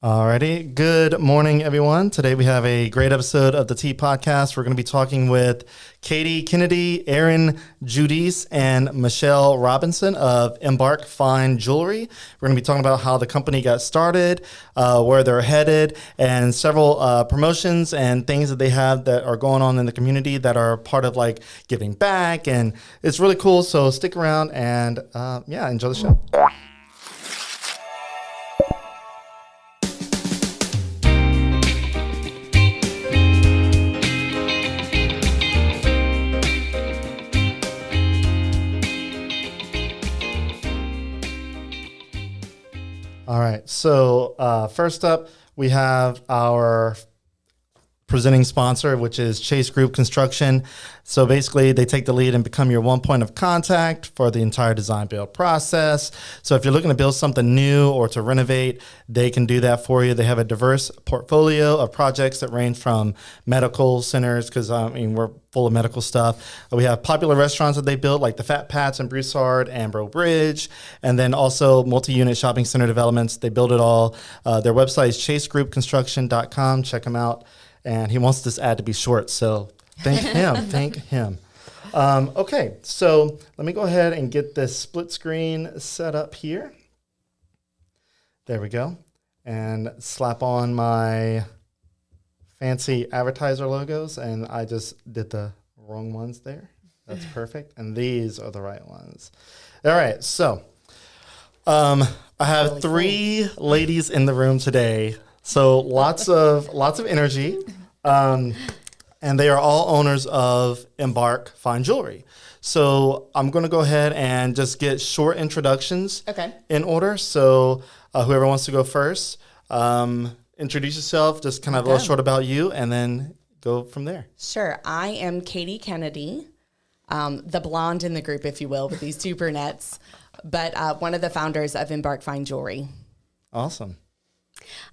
Alrighty. Good morning, everyone. Today we have a great episode of the T Podcast. We're going to be talking with Katie Kennedy, Erin Judice, and Michelle Robertson of Embark Fine Jewelry. We're going to be talking about how the company got started, where they're headed, and several promotions and things that they have that are going on in the community that are part of like giving back. And it's really cool. So stick around and enjoy the show. All right, so first up, we have our presenting sponsor, which is Chase Group Construction. So basically, they take the lead and become your one point of contact for the entire design build process. So if you're looking to build something new or to renovate, they can do that for you. They have a diverse portfolio of projects that range from medical centers, because we're full of medical stuff. We have popular restaurants that they built, like the Fat Pats in Broussard and Bro Bridge, and then also multi-unit shopping center developments. They build it all. Their website is chasegroupconstruction.com. Check them out. And he wants this ad to be short, so thank him. Okay, so let me go ahead and get this split screen set up here. There we go. And slap on my fancy advertiser logos, and I just did the wrong ones there. That's perfect. And these are the right ones. All right, so I have three ladies in the room today. So lots of energy, and they are all owners of Embark Fine Jewelry. So I'm going to go ahead and just get short introductions in order. So whoever wants to go first, introduce yourself, just kind of a little short about you, and then go from there. Sure. I am Katie Kennedy, the blonde in the group, if you will, with these two brunettes, but one of the founders of Embark Fine Jewelry. Awesome.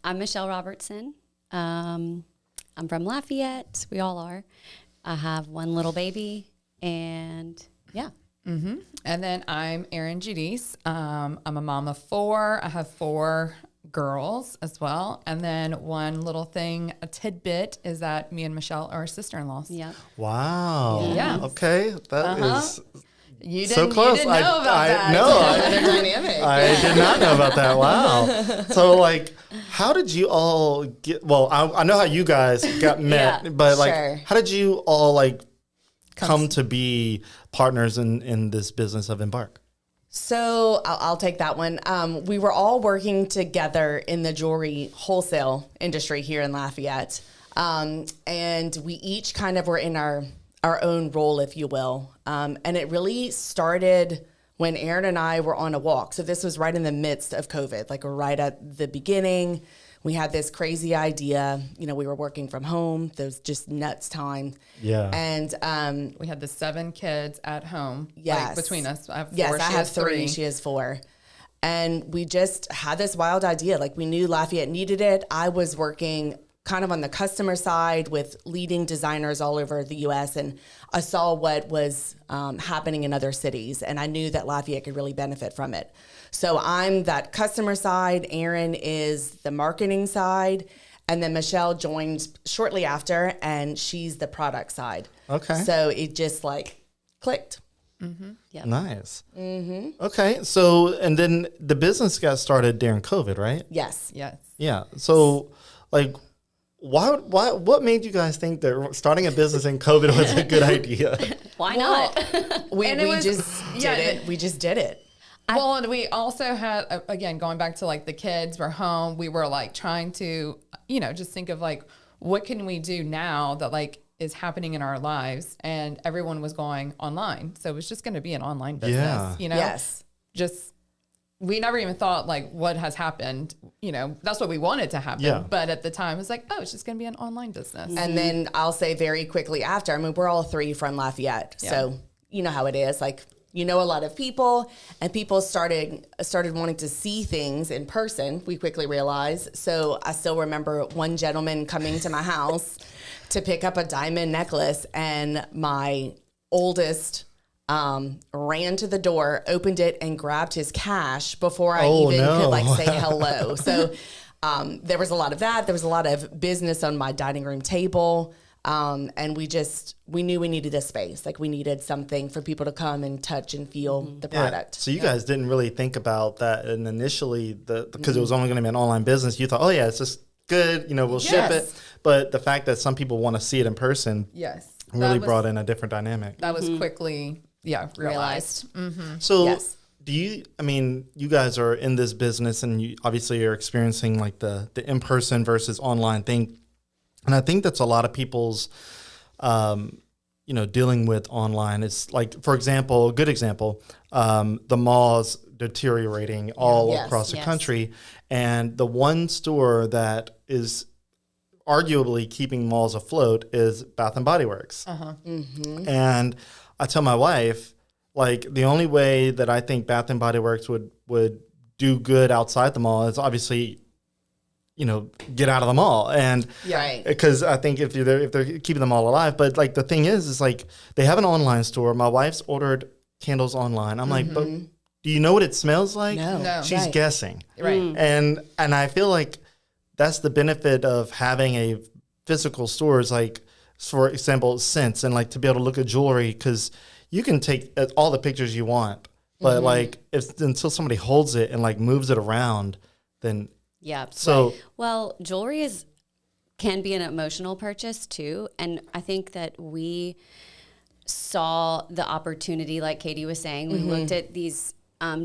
I'm Michelle Robertson. I'm from Lafayette. We all are. I have one little baby, and yeah. Mm-hmm. And then I'm Erin Judice. I'm a mom of four. I have four girls as well. And then one little thing, a tidbit, is that me and Michelle are sister-in-laws. Yeah. Wow. Yeah. Okay. That is... You didn't, so close. You didn't know about that. No, dynamic. I did not know about that. Wow. So, like, how did you all get? Well, I know how you guys got met, but like, how did you all like come to be partners in this business of Embark? So I'll take that one. We were all working together in the jewelry wholesale industry here in Lafayette, and we each kind of were in our own role, if you will. And it really started when Erin and I were on a walk. So this was right in the midst of COVID, like right at the beginning. We had this crazy idea. You know, we were working from home. There was just nuts time. Yeah. And we had the 7 kids at home. Yes. Like between us. I have 4. Yes, she I have has 3. She has 4. And we just had this wild idea. Like we knew Lafayette needed it. I was working kind of on the customer side with leading designers all over the U.S. And I saw what was happening in other cities, and I knew that Lafayette could really benefit from it. So I'm that customer side. Erin is the marketing side, and then Michelle joined shortly after, and she's the product side. Okay. So it just like clicked. Mm-hmm. Yep. Nice. Mm-hmm. Okay. So, and then the business got started during COVID, right? Yes. Yes. Yeah. So, like, what made you guys think that starting a business in COVID was a good idea? Why not? We just did it. Well, and we also had, again, going back to like the kids were home, we were like trying to, just think of like, what can we do now that like is happening in our lives? And everyone was going online. So it was just going to be an online business, Yes. Just, we never even thought like what has happened, that's what we wanted to happen. Yeah. But at the time it was like, oh, it's just going to be an online business. And then I'll say very quickly after, we're all 3 from Lafayette. Yeah. So you know how it is. Like, a lot of people, and people started wanting to see things in person, we quickly realized. So I still remember one gentleman coming to my house to pick up a diamond necklace, and my oldest ran to the door, opened it, and grabbed his cash before I could say hello. So there was a lot of that. There was a lot of business on my dining room table. And we knew we needed a space. Like we needed something for people to come and touch and feel the product. So you guys didn't really think about that. And initially, because it was only going to be an online business, you thought, oh, yeah, it's just good. We'll ship it. But the fact that some people want to see it in person really brought in a different dynamic. That was quickly, realized. So you guys are in this business and you obviously are experiencing like the in-person versus online thing. And I think that's a lot of people's, dealing with online. It's like, for example, a good example, the malls deteriorating all across the country. And the one store that is arguably keeping malls afloat is Bath and Body Works. And I tell my wife, like, the only way that I think Bath and Body Works would do good outside the mall is obviously, get out of the mall. And because I think if they're keeping them all alive, but like the thing is like they have an online store. My wife's ordered candles online. I'm like, but do you know what it smells like? No. She's guessing. Right. And I feel like that's the benefit of having a physical store is like, for example, scents and like to be able to look at jewelry, because you can take all the pictures you want, but like until somebody holds it and like moves it around, then so well, jewelry can be an emotional purchase too, and I think that we saw the opportunity, like Katie was saying. We looked at these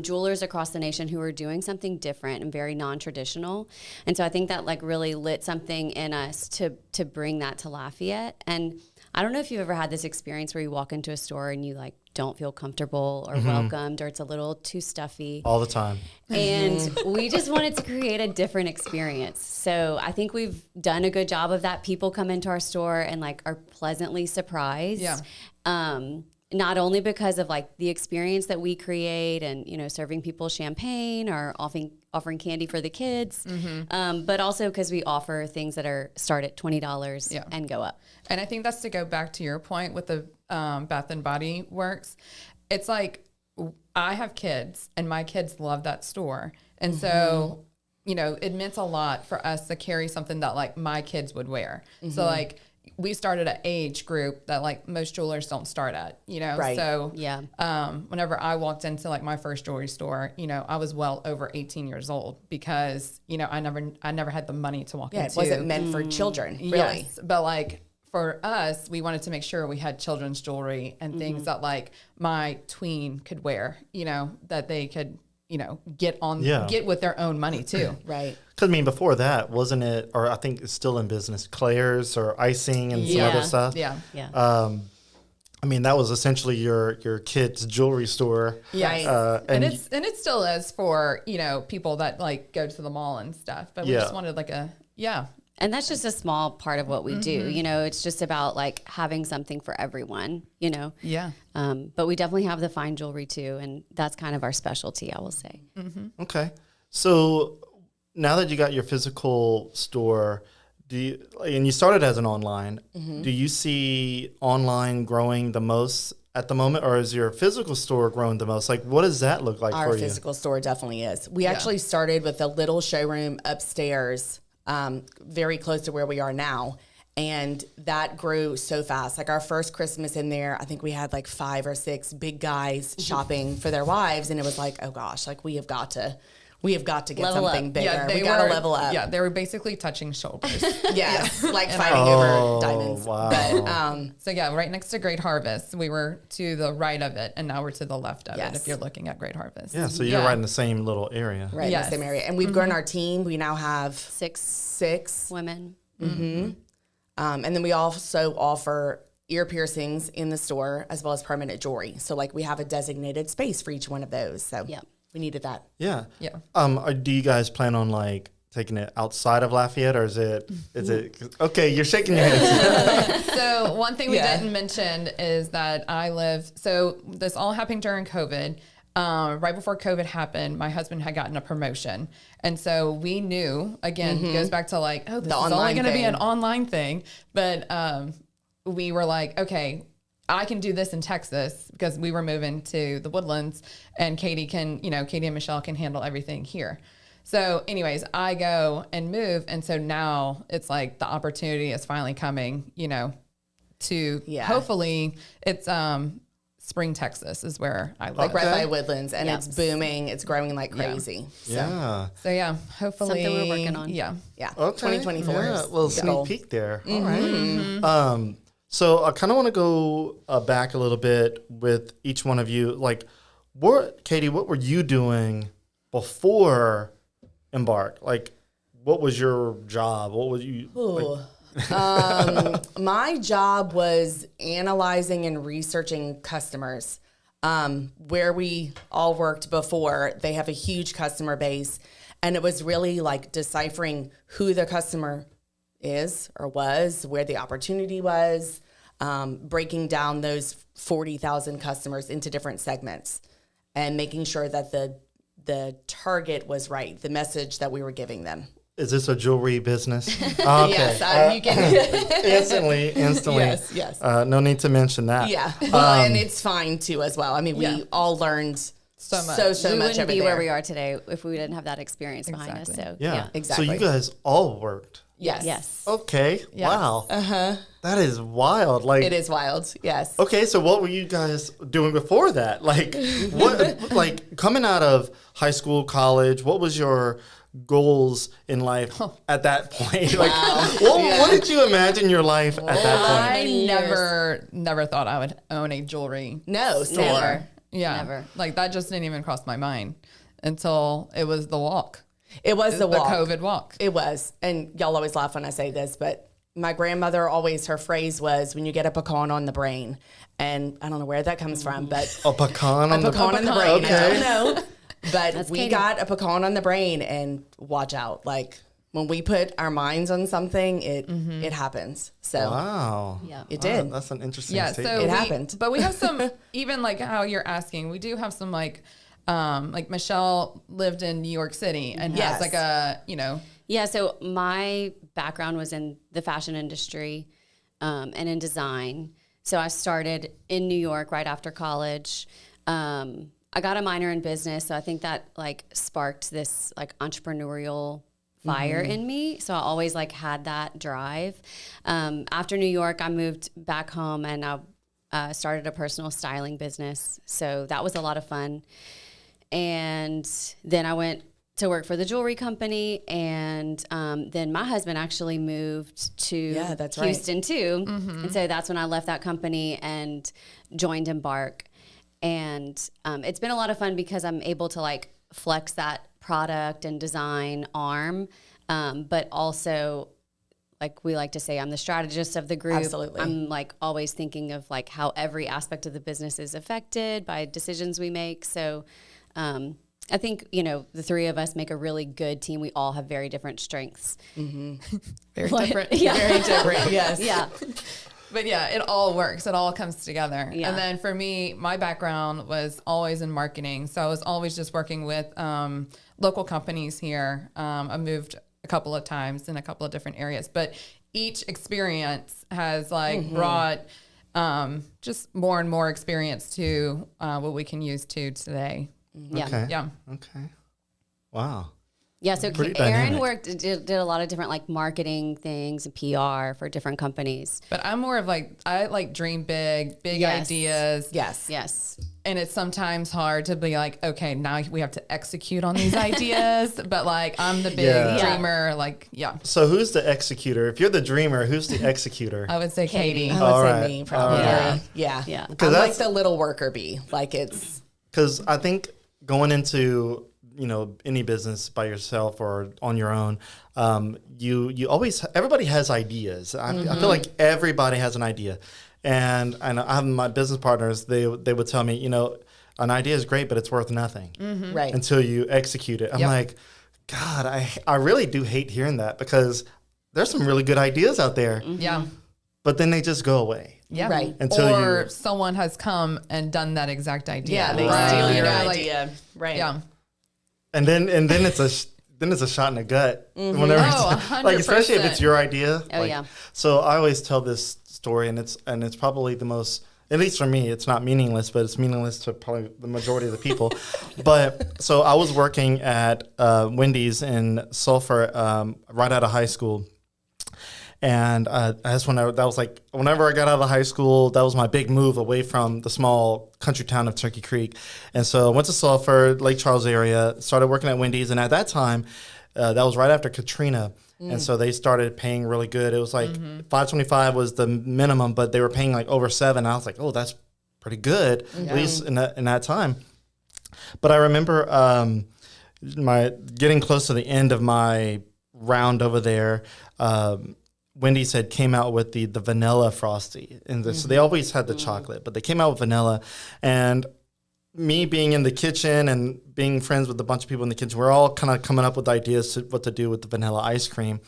jewelers across the nation who were doing something different and very non-traditional, and so I think that like really lit something in us to bring that to Lafayette. And I don't know if you've ever had this experience where you walk into a store and you like don't feel comfortable or welcomed, or it's a little too stuffy. all the time. And we just wanted to create a different experience. So I think we've done a good job of that. People come into our store and like are pleasantly surprised. Not only because of like the experience that we create and, serving people champagne or offering candy for the kids, but also because we offer things that start at $20 and go up. And I think that's to go back to your point with the Bath and Body Works. It's like I have kids and my kids love that store. And so, it meant a lot for us to carry something that like my kids would wear. So like we started an age group that like most jewelers don't start at, Right. So whenever I walked into like my first jewelry store, I was well over 18 years old because, I never had the money to walk into. It wasn't meant for children, really. Yes, but like for us, we wanted to make sure we had children's jewelry and things that like my tween could wear, that they could, get with their own money too. Right. Because before that, wasn't it, or I think it's still in business, Claire's or icing and some other stuff. Yeah. That was essentially your kid's jewelry store. Yeah. And it still is for, people that like go to the mall and stuff. But we just wanted like And that's just a small part of what we do. It's just about like having something for everyone, Yeah. But we definitely have the fine jewelry too. And that's kind of our specialty, I will say. Okay. So now that you got your physical store, and you started as an online, do you see online growing the most at the moment, or is your physical store growing the most? Like, what does that look like for you? Our physical store definitely is. We actually started with a little showroom upstairs, very close to where we are now. And that grew so fast. Like our first Christmas in there, I think we had like 5 or 6 big guys shopping for their wives. And it was like, oh gosh, like we have got to get Level something up. bigger. Yeah, we got to level up. Yeah, they were basically touching shoulders. Like fighting over diamonds. Wow. But So right next to Great Harvest, we were to the right of it, and now we're to the left of it. Yes. If you're looking at Great Harvest, Yeah, so you're right in the same little area. right in Yes. the same area. And we've grown our team. We now have 6 women. And then we also offer ear piercings in the store as well as permanent jewelry. So like we have a designated space for each one of those. So we needed that. Yeah. Yeah. Do you guys plan on like taking it outside of Lafayette, or is it okay? You're shaking your head. So one thing we didn't mention is that so this all happened during COVID. Right before COVID happened, my husband had gotten a promotion. And so we knew, again, it goes back to like, this is only going to be an online thing. But we were like, okay, I can do this in Texas because we were moving to the Woodlands, and Katie and Michelle can handle everything here. So anyways, I go and move. And so now it's like the opportunity is finally coming, you know, to hopefully it's Spring, Texas is where I live. Like right by Woodlands, and it's booming. It's growing like crazy. Yeah. So yeah, hopefully. Something we're working on. Yeah. Yeah. Okay. 2024. Yeah, a little sneak goal. peek there. All right. So I kind of want to go back a little bit with each one of you. Like, Katie, what were you doing before Embark? Like, what was your job? What was you? My job was analyzing and researching customers. Where we all worked before, they have a huge customer base, and it was really like deciphering who the customer is or was, where the opportunity was, breaking down those 40,000 customers into different segments, and making sure that the target was right, the message that we were giving them. Is this a jewelry business? Okay. Yes, you can. Instantly. Yes. No need to mention that. Yeah. Well, and it's fine too as well. I mean, we all learned So much. so We much wouldn't over be there. where we are today if we didn't have that experience behind us. So Yeah. Exactly. So you guys all worked. Yes. Yes. Okay. Yeah. Wow. That is wild. Like, It is wild. Yes. okay, so what were you guys doing before that? Like, what? Like, coming out of high school, college, what was your goals in life at that point? Like, what did you imagine your life at that point? I many never thought I would own a jewelry No, store. Never. Yeah. Never. Like that just didn't even cross my mind until it was the walk. It was the walk. COVID walk. It was. And y'all always laugh when I say this, but my grandmother always, her phrase was, when you get a pecan on the brain. And I don't know where that comes from, but A pecan on a pecan on the the brain. Okay. I don't know. But That's we Katie. got a pecan on the brain, and watch out. Like when we put our minds on something, it happens. So Wow. Yeah. it did. That's an interesting Yeah. statement. So It happened. But we have some, even like how you're asking, we do have some like Michelle lived in New York City and Yes. has like a, you know, Yeah, so my background was in the fashion industry and in design. So I started in New York right after college. I got a minor in business, so I think that like sparked this like entrepreneurial fire in me. So I always like had that drive. After New York, I moved back home and I started a personal styling business. So that was a lot of fun. And then I went to work for the jewelry company, and then my husband actually moved to that's right. Houston too, and so that's when I left that company and joined Embark. And it's been a lot of fun because I'm able to like flex that product and design arm, but also, like we like to say, I'm the strategist of the group. Absolutely. I'm like always thinking of like how every aspect of the business is affected by decisions we make. So I think, you know, the three of us make a really good team. We all have very different strengths. very different. Yeah. Very different. Yes. Yeah. But yeah, it all works. It all comes together. Yeah. And then for me, my background was always in marketing. So I was always just working with local companies here. I moved a couple of times in a couple of different areas, but each experience has like brought just more and more experience to what we can use to today. Yeah. Okay. Yeah. Okay. Wow. Yeah, so Pretty Erin dynamic. did a lot of different like marketing things and PR for different companies. But I'm more of like, I like dream big Yes. ideas. Yes. Yes. And it's sometimes hard to be like, okay, now we have to execute on these ideas. But like, I'm the big Yeah. dreamer. Like, yeah, So who's the executor? If you're the dreamer, who's the executor? I would say Katie. I would All say right. me probably. All Yeah. Yeah. I'm 'Cause like that's- the little worker bee. Like it's Because I think going into any business by yourself or on your own, you always, everybody has ideas. I feel like everybody has an idea, and I have my business partners. They would tell me, an idea is great, but it's worth nothing right. until you execute it. I'm Yep. like, God, I really do hate hearing that, because there's some really good ideas out there, Yeah. but then they just go away. Yeah. Right. Until or you- someone has come and done that exact idea. Yeah, they Right. steal your Yeah. idea. Right. Yeah. And then it's a shot in the gut. Whenever Oh, it's, like, especially if 100%. it's your idea. Oh, like, yeah. So I always tell this story, and it's probably the most At least for me, it's not meaningless, but it's meaningless to probably the majority of the people. But so I was working at Wendy's in Sulphur right out of high school. And that's when that was like, whenever I got out of high school, that was my big move away from the small country town of Turkey Creek. And so I went to Sulphur, Lake Charles area, started working at Wendy's. And at that time, that was right after Katrina. And so they started paying really good. It was like $5.25 was the minimum, but they were paying like over $7. I was like, oh, that's pretty good, at least in that time. But I remember my getting close to the end of my round over there. Wendy's had came out with the vanilla Frosty, and so they always had the chocolate, but they came out with vanilla. And me being in the kitchen and being friends with a bunch of people in the kitchen, we're all kind of coming up with ideas to what to do with the vanilla ice cream,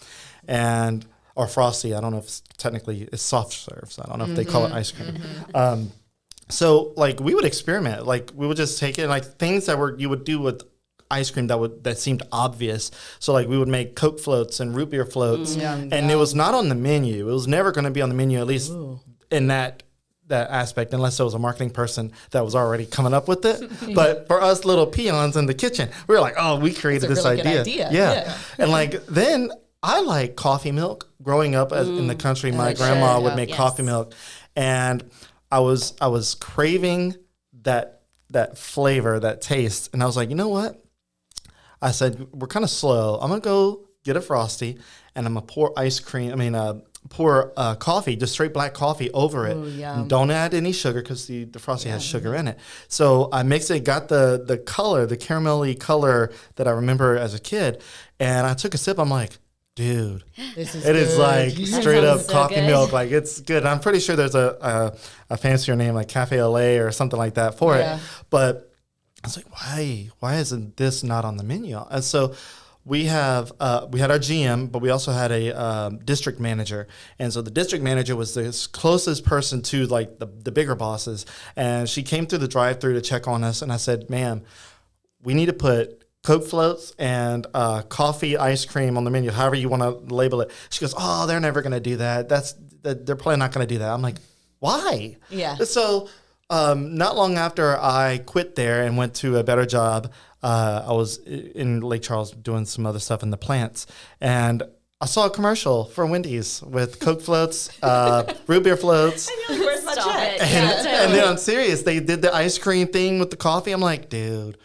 or Frosty. I don't know if it's soft serves. I don't know if they call it ice cream. So like we would experiment, like we would just take it like things that you would do with ice cream that seemed obvious. So like we would make Coke floats and root beer floats, and it was not on the menu. It was never going to be on the menu, at least in that aspect, unless there was a marketing person that was already coming up with it. But for us little peons in the kitchen, we were like, oh, we created this really idea. good idea. Yeah. And like then I like coffee milk. Growing up in the country, my grandma would make coffee milk, and I was craving that flavor, that taste, and I was like, you know what? I said, we're kind of slow. I'm going to go get a Frosty, and I'm going to pour coffee, just straight black coffee over it. And don't add any sugar because the Frosty has sugar in it. So I mixed it, got the color, the caramelly color that I remember as a kid, and I took a sip. I'm like, dude, it is like straight up so coffee good. milk. Like it's good. And I'm pretty sure there's a fancier name like Cafe LA or something like that for it. But I was like, why isn't this not on the menu? And so we had our GM, but we also had a district manager. And so the district manager was the closest person to like the bigger bosses. And she came through the drive-thru to check on us. And I said, ma'am, we need to put Coke floats and coffee ice cream on the menu, however you want to label it. She goes, oh, they're never going to do that. They're probably not going to do that. I'm like, why? Yeah. So not long after I quit there and went to a better job, I was in Lake Charles doing some other stuff in the plants, and I saw a commercial for Wendy's with Coke floats, root beer floats. Where's my Stop check? it. And then I'm serious, they did the ice cream thing with the coffee. I'm like, dude,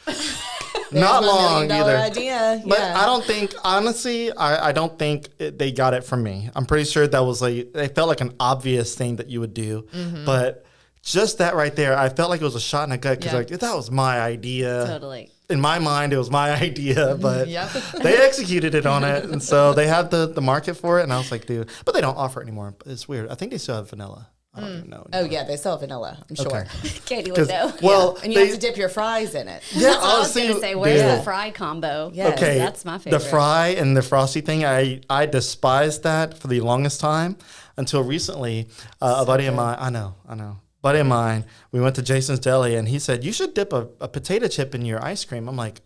not long $1 million either. idea. But I don't think, honestly, I don't think they got it from me. I'm pretty sure that was it felt like an obvious thing that you would do. But just that right there, I felt like it was a shot in the gut because that was my idea. Totally. In my mind, it was my idea, but they executed it on it. And so they have the market for it. And I was like, dude, but they don't offer it anymore. It's weird. I think they still have vanilla. I don't even know. Oh, yeah, they sell vanilla, I'm sure. Okay. Katie would know. Well, And you have to dip your fries in it. yeah, That's what I was going to say. Where's the fry combo? Yes. Okay, That's my favorite. The fry and the Frosty thing, I despised that for the longest time until recently. A buddy of mine, I know. Buddy of mine, we went to Jason's Deli, and he said, you should dip a potato chip in your ice cream. I'm like,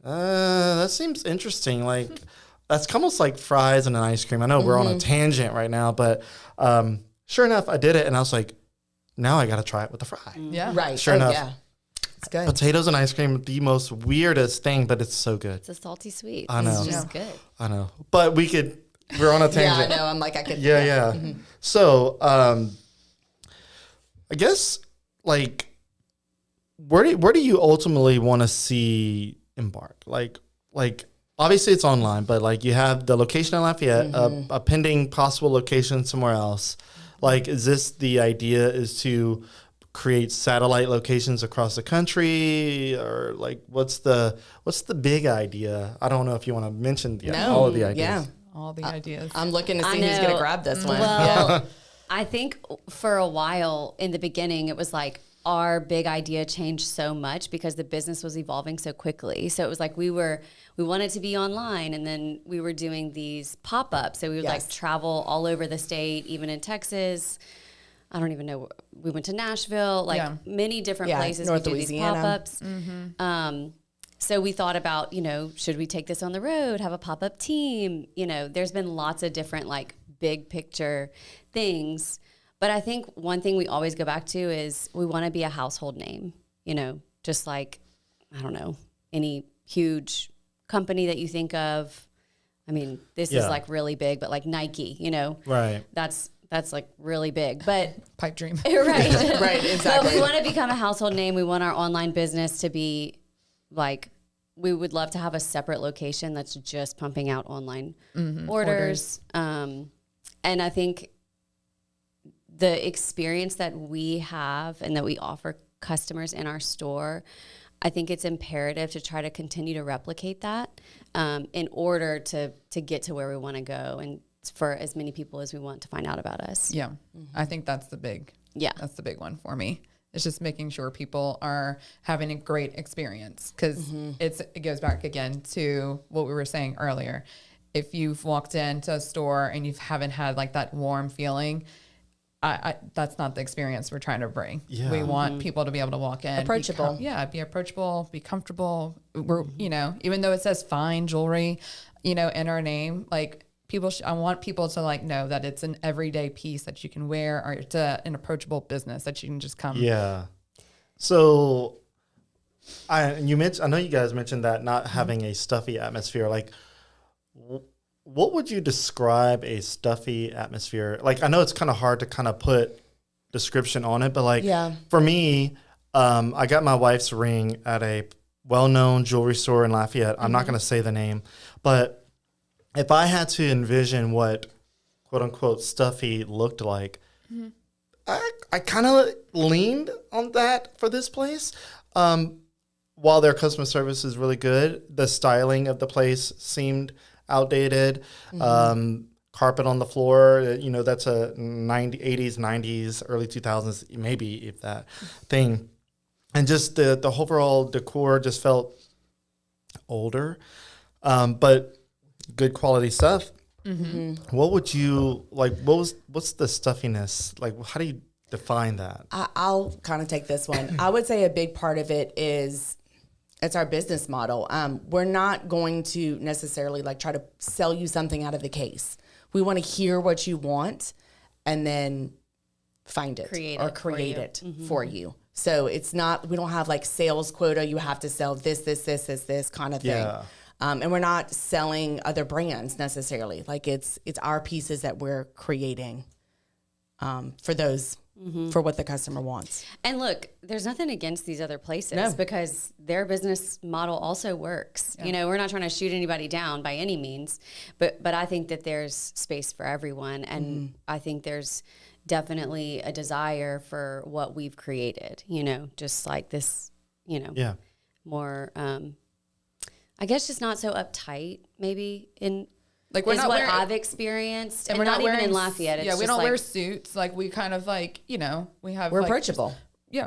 that seems interesting. Like, that's almost like fries and an ice cream. I know we're on a tangent right now, but sure enough, I did it, and I was like, now I got to try it with the fry. Yeah. Right. Sure enough. Yeah. It's good. Potatoes and ice cream, the most weirdest thing, but it's so good. It's a salty sweet. I know. It's just good. I know. But we're on a tangent. Yeah, I know. I'm like, I could. Yeah. So, I guess, like, where do you ultimately want to see Embark? Like, obviously it's online, but like you have the location in Lafayette, a pending possible location somewhere else. Like, is this the idea is to create satellite locations across the country, or like what's the big idea? I don't know if you want to mention all of the ideas. Yeah. All the ideas. I'm looking to I see who's going to know. grab this one. Well, I think for a while in the beginning, it was like our big idea changed so much because the business was evolving so quickly. So it was like we wanted to be online, and then we were doing these pop-ups. So we would like travel all over the state, even in Texas. I don't even know. We went to Nashville, many different places. North we do Louisiana. these pop-ups. So we thought about, should we take this on the road, have a pop-up team? There's been lots of different like big picture things, But I think one thing we always go back to is we want to be a household name, you know, just like, I don't know, any huge company that you think of. I mean, this is like really big, but like Nike, you know, Right. That's like really big, but Pipe dream. right. Right, exactly. But we want to become a household name. We want our online business to be like, we would love to have a separate location that's just pumping out online orders. And I think the experience that we have and that we offer customers in our store, I think it's imperative to try to continue to replicate that in order to get to where we want to go and for as many people as we want to find out about us. Yeah. I think that's the big one for me. It's just making sure people are having a great experience because it goes back again to what we were saying earlier. If you've walked into a store and you haven't had like that warm feeling, that's not the experience we're trying to bring. Yeah. We want people to be able to walk in. Approachable. Be approachable, be comfortable. We're, you know, even though it says fine jewelry, you know, in our name, like I want people to like know that it's an everyday piece that you can wear or it's an approachable business that you can just come. Yeah. So I know you guys mentioned that not having a stuffy atmosphere. Like, what would you describe a stuffy atmosphere? Like, I know it's kind of hard to kind of put description on it, but like for me, I got my wife's ring at a well-known jewelry store in Lafayette. I'm not going to say the name, but if I had to envision what quote unquote stuffy looked like, I kind of leaned on that for this place. While their customer service is really good, the styling of the place seemed outdated. Carpet on the floor, you know, that's a 80s, 90s, early 2000s, maybe if that thing. And just the overall decor just felt older, but good quality stuff. What would you like? What's the stuffiness like? How do you define that? I'll kind of take this one. I would say a big part of it is it's our business model. We're not going to necessarily like try to sell you something out of the case. We want to hear what you want and then find it create it for you. So it's not, we don't have like sales quota. You have to sell this kind of thing. Yeah. And we're not selling other brands necessarily. Like it's our pieces that we're creating for those, for what the customer wants. And look, there's nothing against these other places because their business model also works. You know, we're not trying to shoot anybody down by any means, but I think that there's space for everyone. And I think there's definitely a desire for what we've created, you know, just like this, you know, more, I guess just not so uptight maybe in like we're is not what wearing, I've experienced. And we're not even wearing, in Lafayette. It's we just don't like, wear suits. Like we kind of like, you know, we're like, approachable.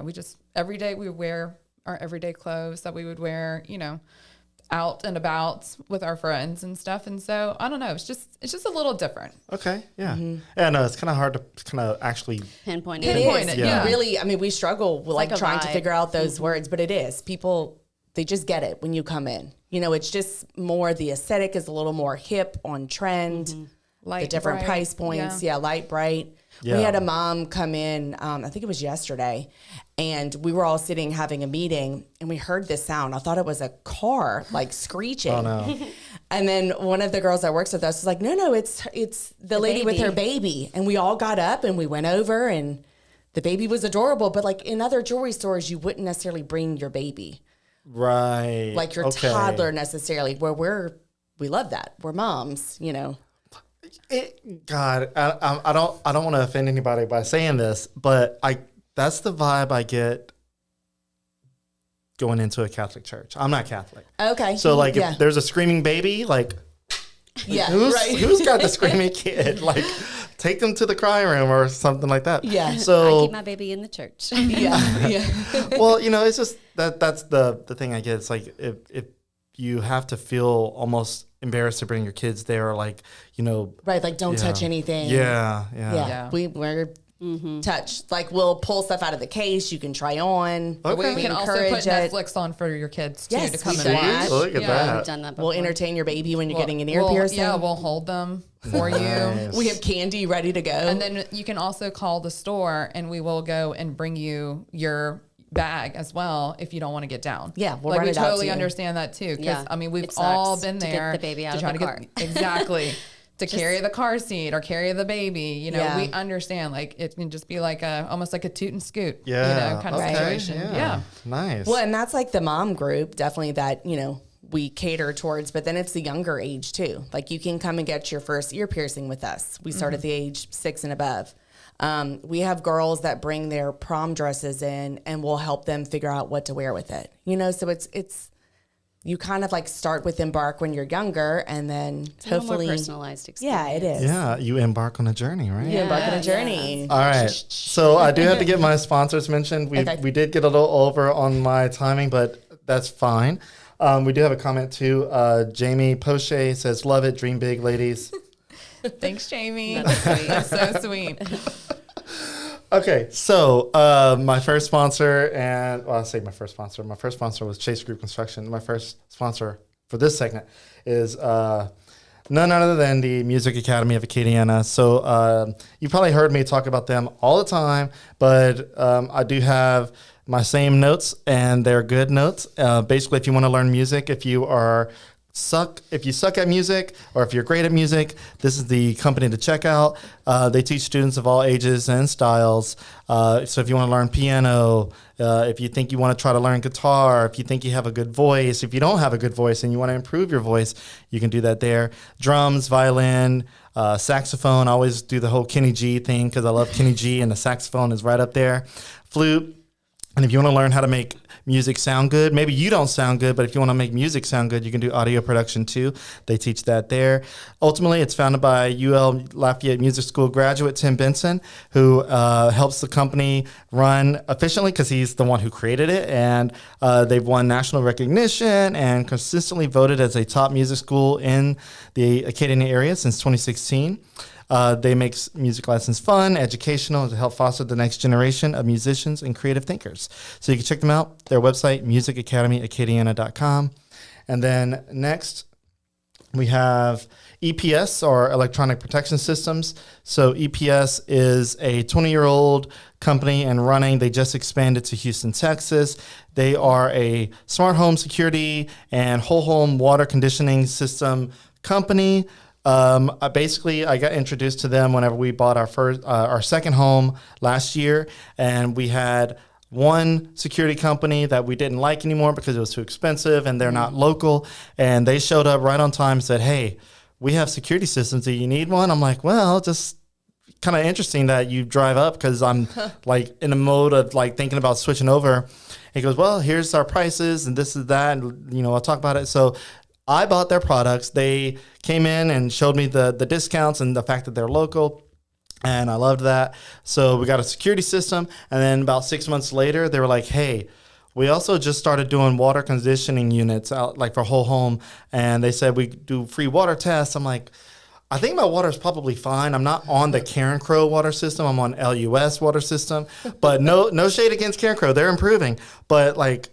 We just every day we wear our everyday clothes that we would wear, you know, out and about with our friends and stuff. And so I don't know, it's just a little different. Okay. Yeah. Yeah. No, it's kind of hard to kind of actually pinpoint It it. is. Yeah. Really, I mean, we struggle with like a trying to vibe. figure out those words, but it is. People, they just get it when you come in. You know, it's just more, the aesthetic is a little more hip, on trend, Light, the different bright, price points. Yeah, light, bright. Yeah. We had a mom come in, I think it was yesterday, and we were all sitting having a meeting, and we heard this sound. I thought it was a car, like screeching. Oh, no. And then one of the girls that works with us was like, no, it's the lady with her baby. And we all got up and we went over, and the baby was adorable. But like in other jewelry stores, you wouldn't necessarily bring your baby. Right. Like your toddler necessarily, where we love that. We're moms, you know. God, I don't want to offend anybody by saying this, but that's the vibe I get going into a Catholic church. I'm not Catholic. Okay. So like if there's a screaming baby, like who's got the screaming kid? Like take them to the cry room or something like that. Yeah. So I keep my baby in the church. Yeah. well, you know, it's just that's the thing I get. It's like if you have to feel almost embarrassed to bring your kids there, or like, you know, Right, like don't touch anything. Yeah. We're touch. Like we'll pull stuff out of the case. You can try on. Okay. We can also put Netflix on for your kids too, Yes, to come we and do. watch. Look at that. We've done that before. We'll entertain your baby when you're getting an ear piercing. Yeah, we'll hold them for Nice. you. We have candy ready to go. And then you can also call the store and we will go and bring you your bag as well if you don't want to get down. Yeah, we'll like run we it out to totally you. understand that too. Because Yeah, I mean, we've it all sucks been to get there the baby out to of try the to car. exactly to carry the car seat or carry the baby. You know, Yeah. we understand like it can just be like almost like a toot and scoot. Yeah. you know, kind of Okay. situation. Yeah. Nice. Well, and that's like the mom group, definitely that, we cater towards, but then it's the younger age too. Like you can come and get your first ear piercing with us. We start at the age 6 and above. We have girls that bring their prom dresses in and we'll help them figure out what to wear with it. So it's you kind of like start with Embark when you're younger and then It's a little hopefully more personalized experience. Yeah, it is. Yeah, you embark on a journey, right? You embark on Yeah, a journey. All right. So I do have to get my sponsors mentioned. Okay. We did get a little over on my timing, but that's fine. We do have a comment too. Jamie Poche says, "Love it, dream big, ladies." Thanks, Jamie. That's sweet. That's so sweet. Okay, so my first sponsor, I say my first sponsor. My first sponsor was Chase Group Construction. My first sponsor for this segment is none other than the Music Academy of Acadiana. So you probably heard me talk about them all the time, but I do have my same notes, and they're good notes. Basically, if you want to learn music, if you suck at music or if you're great at music, this is the company to check out. They teach students of all ages and styles. So if you want to learn piano, if you think you want to try to learn guitar, if you think you have a good voice, if you don't have a good voice and you want to improve your voice, you can do that there. Drums, violin, saxophone. I always do the whole Kenny G thing because I love Kenny G, and the saxophone is right up there. Flute. And if you want to learn how to make music sound good, maybe you don't sound good, but if you want to make music sound good, you can do audio production too. They teach that there. Ultimately, it's founded by UL Lafayette Music School graduate Tim Benson, who helps the company run efficiently because he's the one who created it. And they've won national recognition and consistently voted as a top music school in the Acadiana area since 2016. They make music lessons fun, educational, to help foster the next generation of musicians and creative thinkers. So you can check them out. Their website, musicacademyacadiana.com. And then next, we have EPS, or Electronic Protection Systems. So EPS is a 20-year-old company and running. They just expanded to Houston, Texas. They are a smart home security and whole home water conditioning system company. I got introduced to them whenever we bought our second home last year, and we had one security company that we didn't like anymore because it was too expensive and they're not local. And they showed up right on time and said, "Hey, we have security systems. Do you need one?" I'm like, "Well, just kind of interesting that you drive up because I'm like in a mode of like thinking about switching over." He goes, "Well, here's our prices and this is that, and I'll talk about it." So I bought their products. They came in and showed me the discounts and the fact that they're local, and I loved that. So we got a security system, and then about 6 months later, they were like, "Hey, we also just started doing water conditioning units out like for whole home," and they said we do free water tests. I'm like, I think my water is probably fine. I'm not on the Karen Crow water system. I'm on LUS water system, but no shade against Karen Crow. They're improving, but like,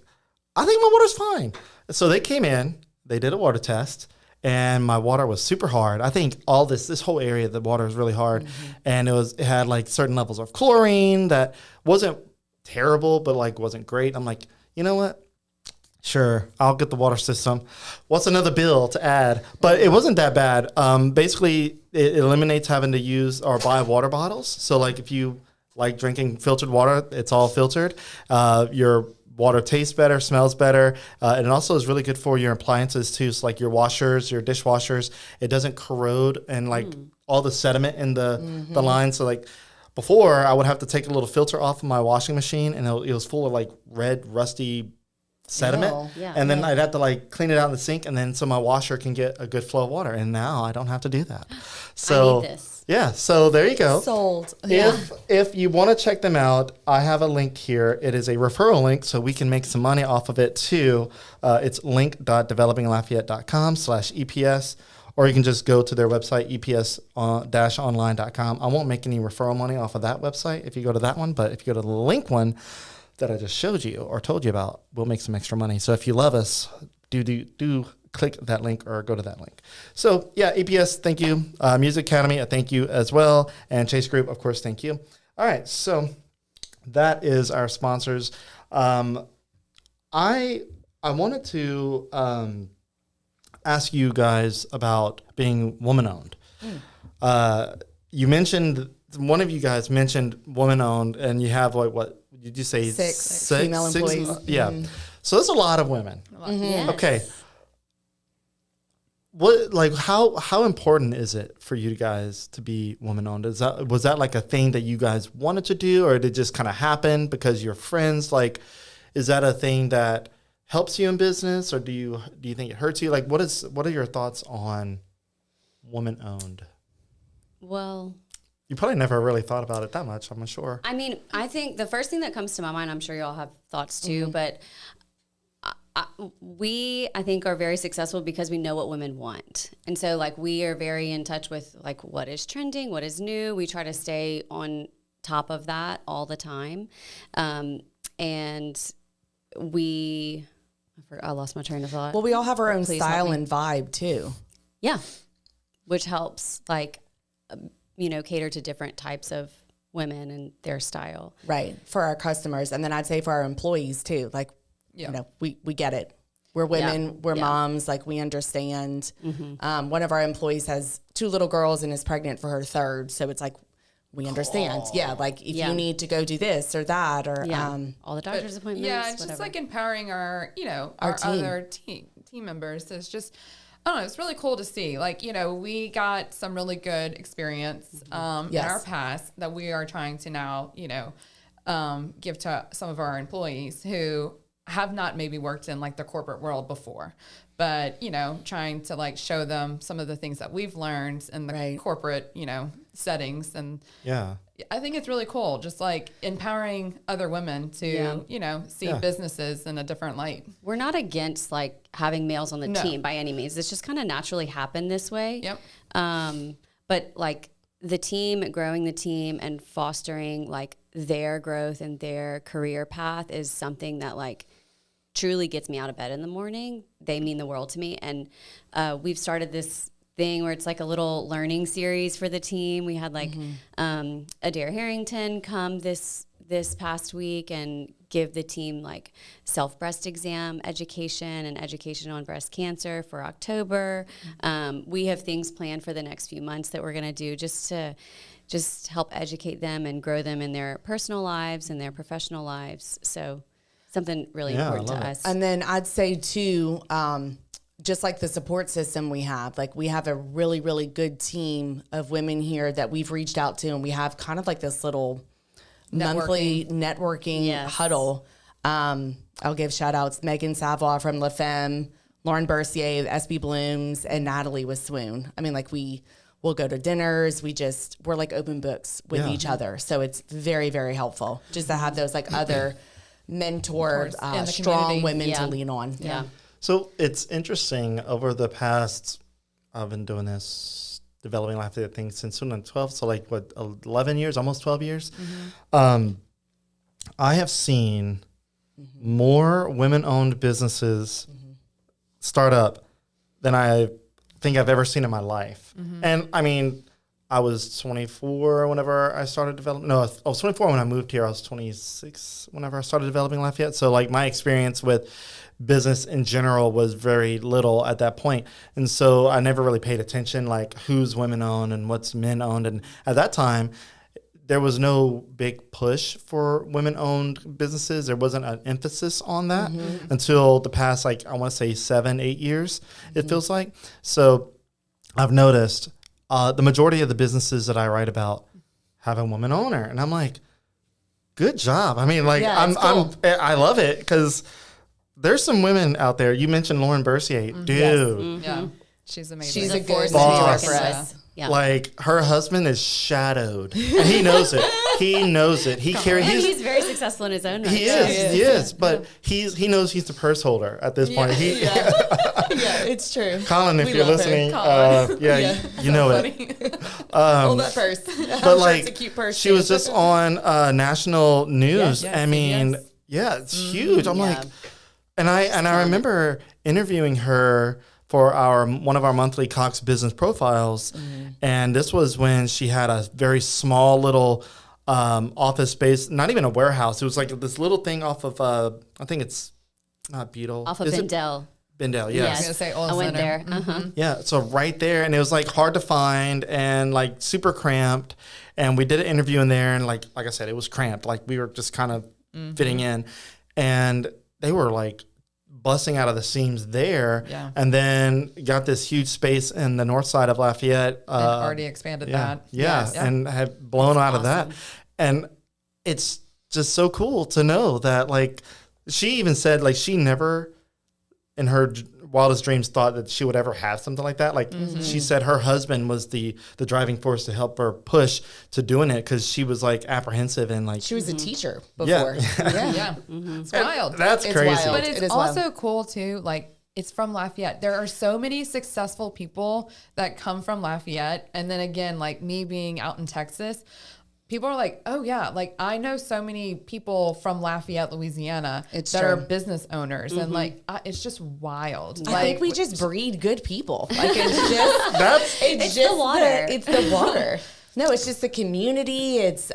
I think my water's fine. So they came in. They did a water test, and my water was super hard. I think all this whole area, the water was really hard, and it had like certain levels of chlorine that wasn't terrible, but like wasn't great. I'm like, you know what? Sure, I'll get the water system. What's another bill to add? But it wasn't that bad. Basically, it eliminates having to use or buy water bottles. So like if you like drinking filtered water, it's all filtered. Your water tastes better, smells better, and it also is really good for your appliances too. So like your washers, your dishwashers, it doesn't corrode and like all the sediment in the line. So like before, I would have to take a little filter off of my washing machine, and it was full of like red, rusty sediment. Oh, yeah. And then I'd have to like clean it out in the sink, and then so my washer can get a good flow of water. And now I don't have to do that. So I need this. yeah, so there you go. Sold. If you want to check them out, I have a link here. It is a referral link, so we can make some money off of it too. It's link.developinglafayette.com/EPS, or you can just go to their website, eps-online.com. I won't make any referral money off of that website if you go to that one, but if you go to the link one that I just showed you or told you about, we'll make some extra money. So if you love us, do click that link or go to that link. So yeah, EPS, thank you. Music Academy, a thank you as well. And Chase Group, of course, thank you. All right, so that is our sponsors. I wanted to ask you guys about being woman-owned. You mentioned, one of you guys mentioned woman-owned, and you have like, what did you say? Six female employees. Yeah. So that's a lot of women. Yes. Okay. What, like, how important is it for you guys to be woman-owned? Was that like a thing that you guys wanted to do, or did it just kind of happen because you're friends? Like, is that a thing that helps you in business, or do you think it hurts you? Like, what are your thoughts on woman-owned? Well, you probably never really thought about it that much, I'm sure. I mean, I think the first thing that comes to my mind, I'm sure you all have thoughts too, but I think are very successful because we know what women want. And so like we are very in touch with like what is trending, what is new. We try to stay on top of that all the time. And I lost my train of thought. Well, we all have our own Please style help me. and vibe too. Yeah. Which helps like, cater to different types of women and their style. Right. For our customers. And then I'd say for our employees too. Like, we get it. We're women, we're moms, like we understand. One of our employees has 2 little girls and is pregnant for her 3rd. So it's like, we understand. Yeah. Like if you need to go do this or that or, all the doctor's appointments. Yeah. It's whatever. just like empowering our team. other team members. It's just, I don't know. It's really cool to see. Like, we got some really good experience in our past that we are trying to now, give to some of our employees who have not maybe worked in like the corporate world before, but, trying to like show them some of the things that we've learned in the corporate, settings. And I think it's really cool. Just like empowering other women to, see businesses in a different light. We're not against like having males on the team by any means. It's just kind of naturally happened this way. Yep. But like the team, growing the team and fostering like their growth and their career path is something that like truly gets me out of bed in the morning. They mean the world to me. And we've started this thing where it's like a little learning series for the team. We had like Adair Harrington come this past week and give the team like self-breast exam education and education on breast cancer for October. We have things planned for the next few months that we're going to do just to help educate them and grow them in their personal lives and their professional lives. So something really important to us. And then I'd say too, just like the support system we have, like we have a really, really good team of women here that we've reached out to, and we have kind of like this little monthly networking huddle. I'll give shout outs, Megan Savoy from La Femme, Lauren Bercier, SB Blooms, and Natalie with Swoon. I mean, like we'll go to dinners. We're like open books with each other. So it's very, very helpful just to have those like other mentor, strong women to lean on. Yeah. So it's interesting over the past, I've been doing this, developing Lafayette thing since 2012. So like 11 years, almost 12 years. I have seen more women-owned businesses start up than I think I've ever seen in my life. And I mean, I was 24 whenever I started developing. No, I was 24 when I moved here. I was 26 whenever I started developing Lafayette. So like my experience with business in general was very little at that point. And so I never really paid attention like who's women owned and what's men owned. And at that time, there was no big push for women-owned businesses. There wasn't an emphasis on that until the past, like, I want to say 7-8 years, it feels like. So I've noticed the majority of the businesses that I write about have a woman owner. And I'm like, good job. I mean, like, I love it because there's some women out there. You mentioned Lauren Bercier. Dude. Yeah. She's amazing. She's a force good to be boss reckoned with. Yeah. Like, her husband is shadowed, and he knows it. he knows it. He carries. And he's very successful in his own right. He is. But he knows he's the purse holder at this point. Yeah, it's true. Colin, if We you're love listening, him. you know it. Hold that purse. But like, it's a cute purse. she was just on national news. Yes, I mean, yes. it's huge. I'm Yeah. like, and I remember interviewing her for one of our monthly Cox business profiles, and this was when she had a very small little office space, not even a warehouse. It was like this little thing off of I think it's not Beetle, Off of Is it? Bendel. Bendel, Yes. yes. I was gonna say Oil I went Center. there. Yeah, so right there, and it was like hard to find and like super cramped. And we did an interview in there, and like I said, it was cramped. Like we were just kind of fitting in, and they were like busting out of the seams there. Yeah. And then got this huge space in the north side of Lafayette. And already expanded that. Yeah, Yes. and have blown out of that. And it's just so cool to know that, like, she even said, like, she never in her wildest dreams thought that she would ever have something like that. Like, she said her husband was the driving force to help her push to doing it because she was, like, apprehensive and, like... She was a teacher Yeah. before. Yeah. It's wild. That's It's crazy. wild. But it's It is also wild. cool too. Like, it's from Lafayette. There are so many successful people that come from Lafayette. And then again, like me being out in Texas, people are like, oh yeah, like I know so many people from Lafayette, Louisiana It's that true. are business owners. And like, it's just wild. I Like, think we just breed good people. Like it's just That's... it's the just water. it's the water. No, it's just the community. It's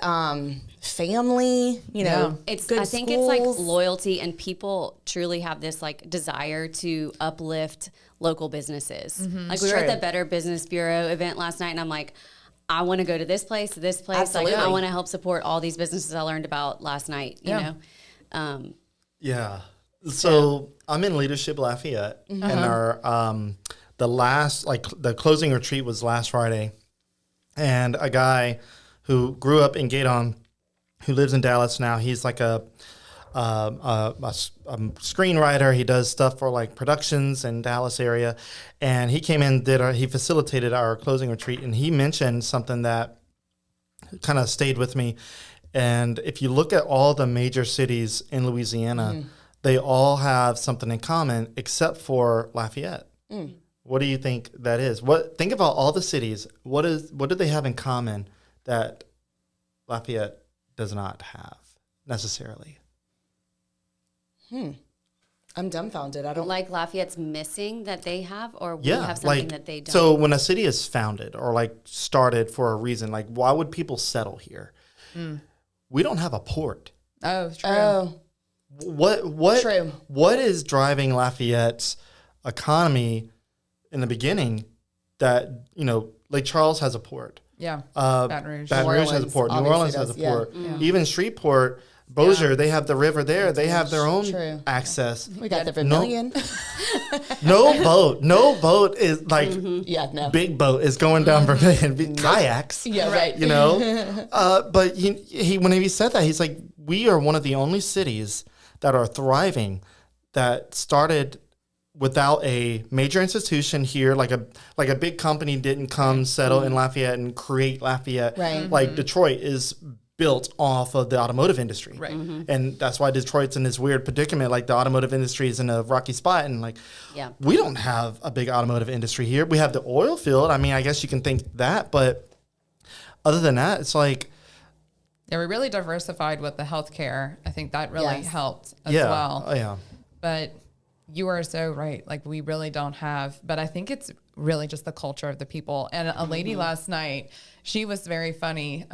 family. You know, It's good I think it's like schools. loyalty, and people truly have this like desire to uplift local businesses. Like we were at true. the Better Business Bureau event last night, and I'm like, I want to go to this place. Absolutely. Like I want to help support all these businesses I learned about last night. You know, Yeah. So I'm in Leadership Lafayette, and our the closing retreat was last Friday, and a guy who grew up in Gaydon, who lives in Dallas now. He's like a screenwriter. He does stuff for like productions in Dallas area, and he came in, he facilitated our closing retreat, and he mentioned something that kind of stayed with me. And if you look at all the major cities in Louisiana, they all have something in common except for Lafayette. What do you think that is? Think about all the cities. What do they have in common that Lafayette does not have necessarily? I'm dumbfounded. I don't like Lafayette's missing that they have, or we Yeah, have something like, that they don't. so when a city is founded or like started for a reason, like why would people settle here? We don't have a port. oh, it's true. Oh, What True. What is driving Lafayette's economy in the beginning? That Lake Charles has a port. Yeah. Baton Rouge. Rouge has a Orleans port. New obviously Orleans has a does, yeah. port. Even Shreveport, Bossier, they have the river there. They have their own True. access. we got the Vermilion. No boat is like Yeah, no. big boat is going down Vermilion. Kayaks. Yeah, right. But when he said that, he's like, we are one of the only cities that are thriving that started without a major institution here, like a big company didn't come settle in Lafayette and create Lafayette. Right. Like Detroit is built off of the automotive industry. Right. And that's why Detroit's in this weird predicament. Like the automotive industry is in a rocky spot. And like, Yeah. we don't have a big automotive industry here. We have the oil field. I mean, I guess you can think that, but other than that, it's like, Yeah, we really diversified with the healthcare. I think that really Yes. helped as yeah. well. Oh, yeah. But you are so right. Like we really don't have, but I think it's really just the culture of the people. And a lady last night, she was very funny.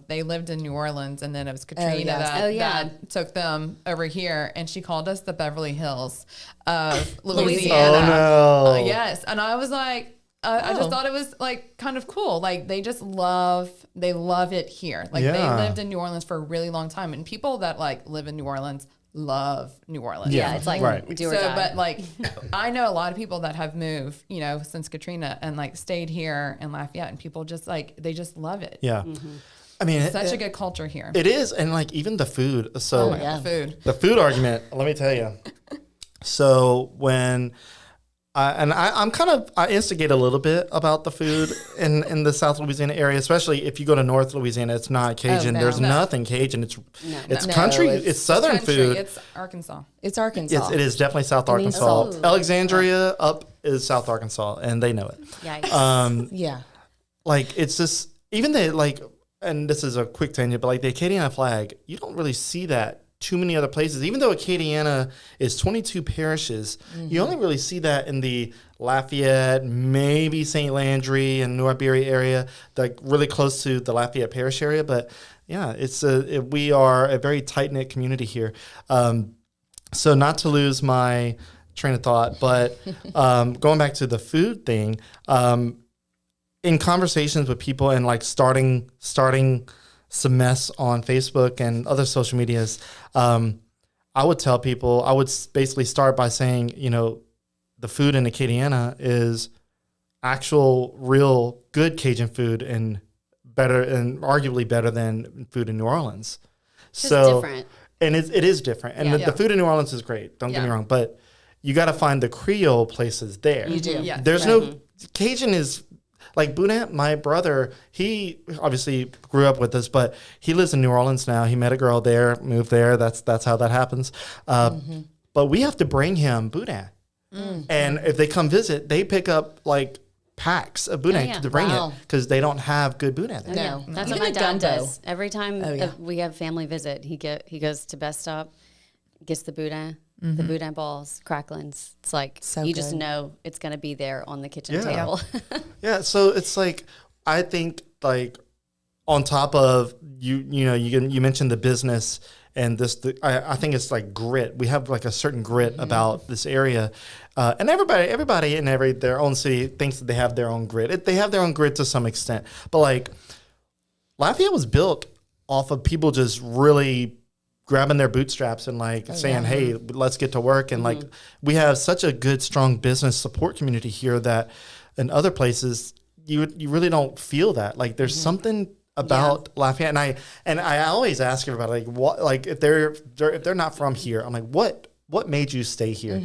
They lived in New Orleans, and then it was Katrina yes. that took them over here, and she called us the Beverly Hills of Louisiana. Oh, no. Yes. And I was like, I just thought it was like kind of cool. Like they just love it here. Like they Yeah. lived in New Orleans for a really long time, and people that like live in New Orleans love New Orleans. Yeah, it's like Right. do or So, die. but like, I know a lot of people that have moved, since Katrina and like stayed here in Lafayette, and people just like, they just love it. Yeah. I mean, Such a good culture here. it is. And like even the food. So yeah. Food. the food argument, let me tell you. So when I instigate a little bit about the food in the South Louisiana area, especially if you go to North Louisiana. It's not Cajun. There's nothing Cajun. It's country. It's Southern country. food. It's Arkansas. It's Arkansas. It is definitely South Arkansas. salt. Alexandria up is South Arkansas, and they know it. Yikes. Yeah. Like, it's just, even the, like, and this is a quick tangent, but like the Acadiana flag, you don't really see that too many other places. Even though Acadiana is 22 parishes, you only really see that in the Lafayette, maybe St. Landry and New Iberia area, like really close to the Lafayette parish area. But yeah, we are a very tight-knit community here. So not to lose my train of thought, but going back to the food thing, in conversations with people and like starting some mess on Facebook and other social medias, I would tell people, I would basically start by saying, the food in Acadiana is actual, real good Cajun food and better, and arguably better than food in New Orleans. Just different. And it is different. And the food in New Orleans is great. Don't get me wrong. But you got to find the Creole places there. You do. Yeah. There's no, Cajun is, like Boudin, my brother, he obviously grew up with us, but he lives in New Orleans now. He met a girl there, moved there. That's how that happens. But we have to bring him Boudin. And if they come visit, they pick up like packs of Boudin to bring it because they don't have good Boudin there. No. That's Even what my the dad gumbo. does. Every time we have family visit, he goes to Best Stop, gets the Boudin. The Boudin balls, cracklings. It's like So you just good. know it's going to be there on the kitchen table. Yeah, so it's like, I think like on top of you mentioned the business and I think it's like grit. We have like a certain grit about this area, and everybody in their own city thinks that they have their own grit. They have their own grit to some extent, but like Lafayette was built off of people just really grabbing their bootstraps and like saying, hey, let's get to work. And like, we have such a good, strong business support community here that in other places, you really don't feel that. Like there's something about Lafayette. And I always ask everybody, like, what, like if they're not from here, I'm like, what made you stay here?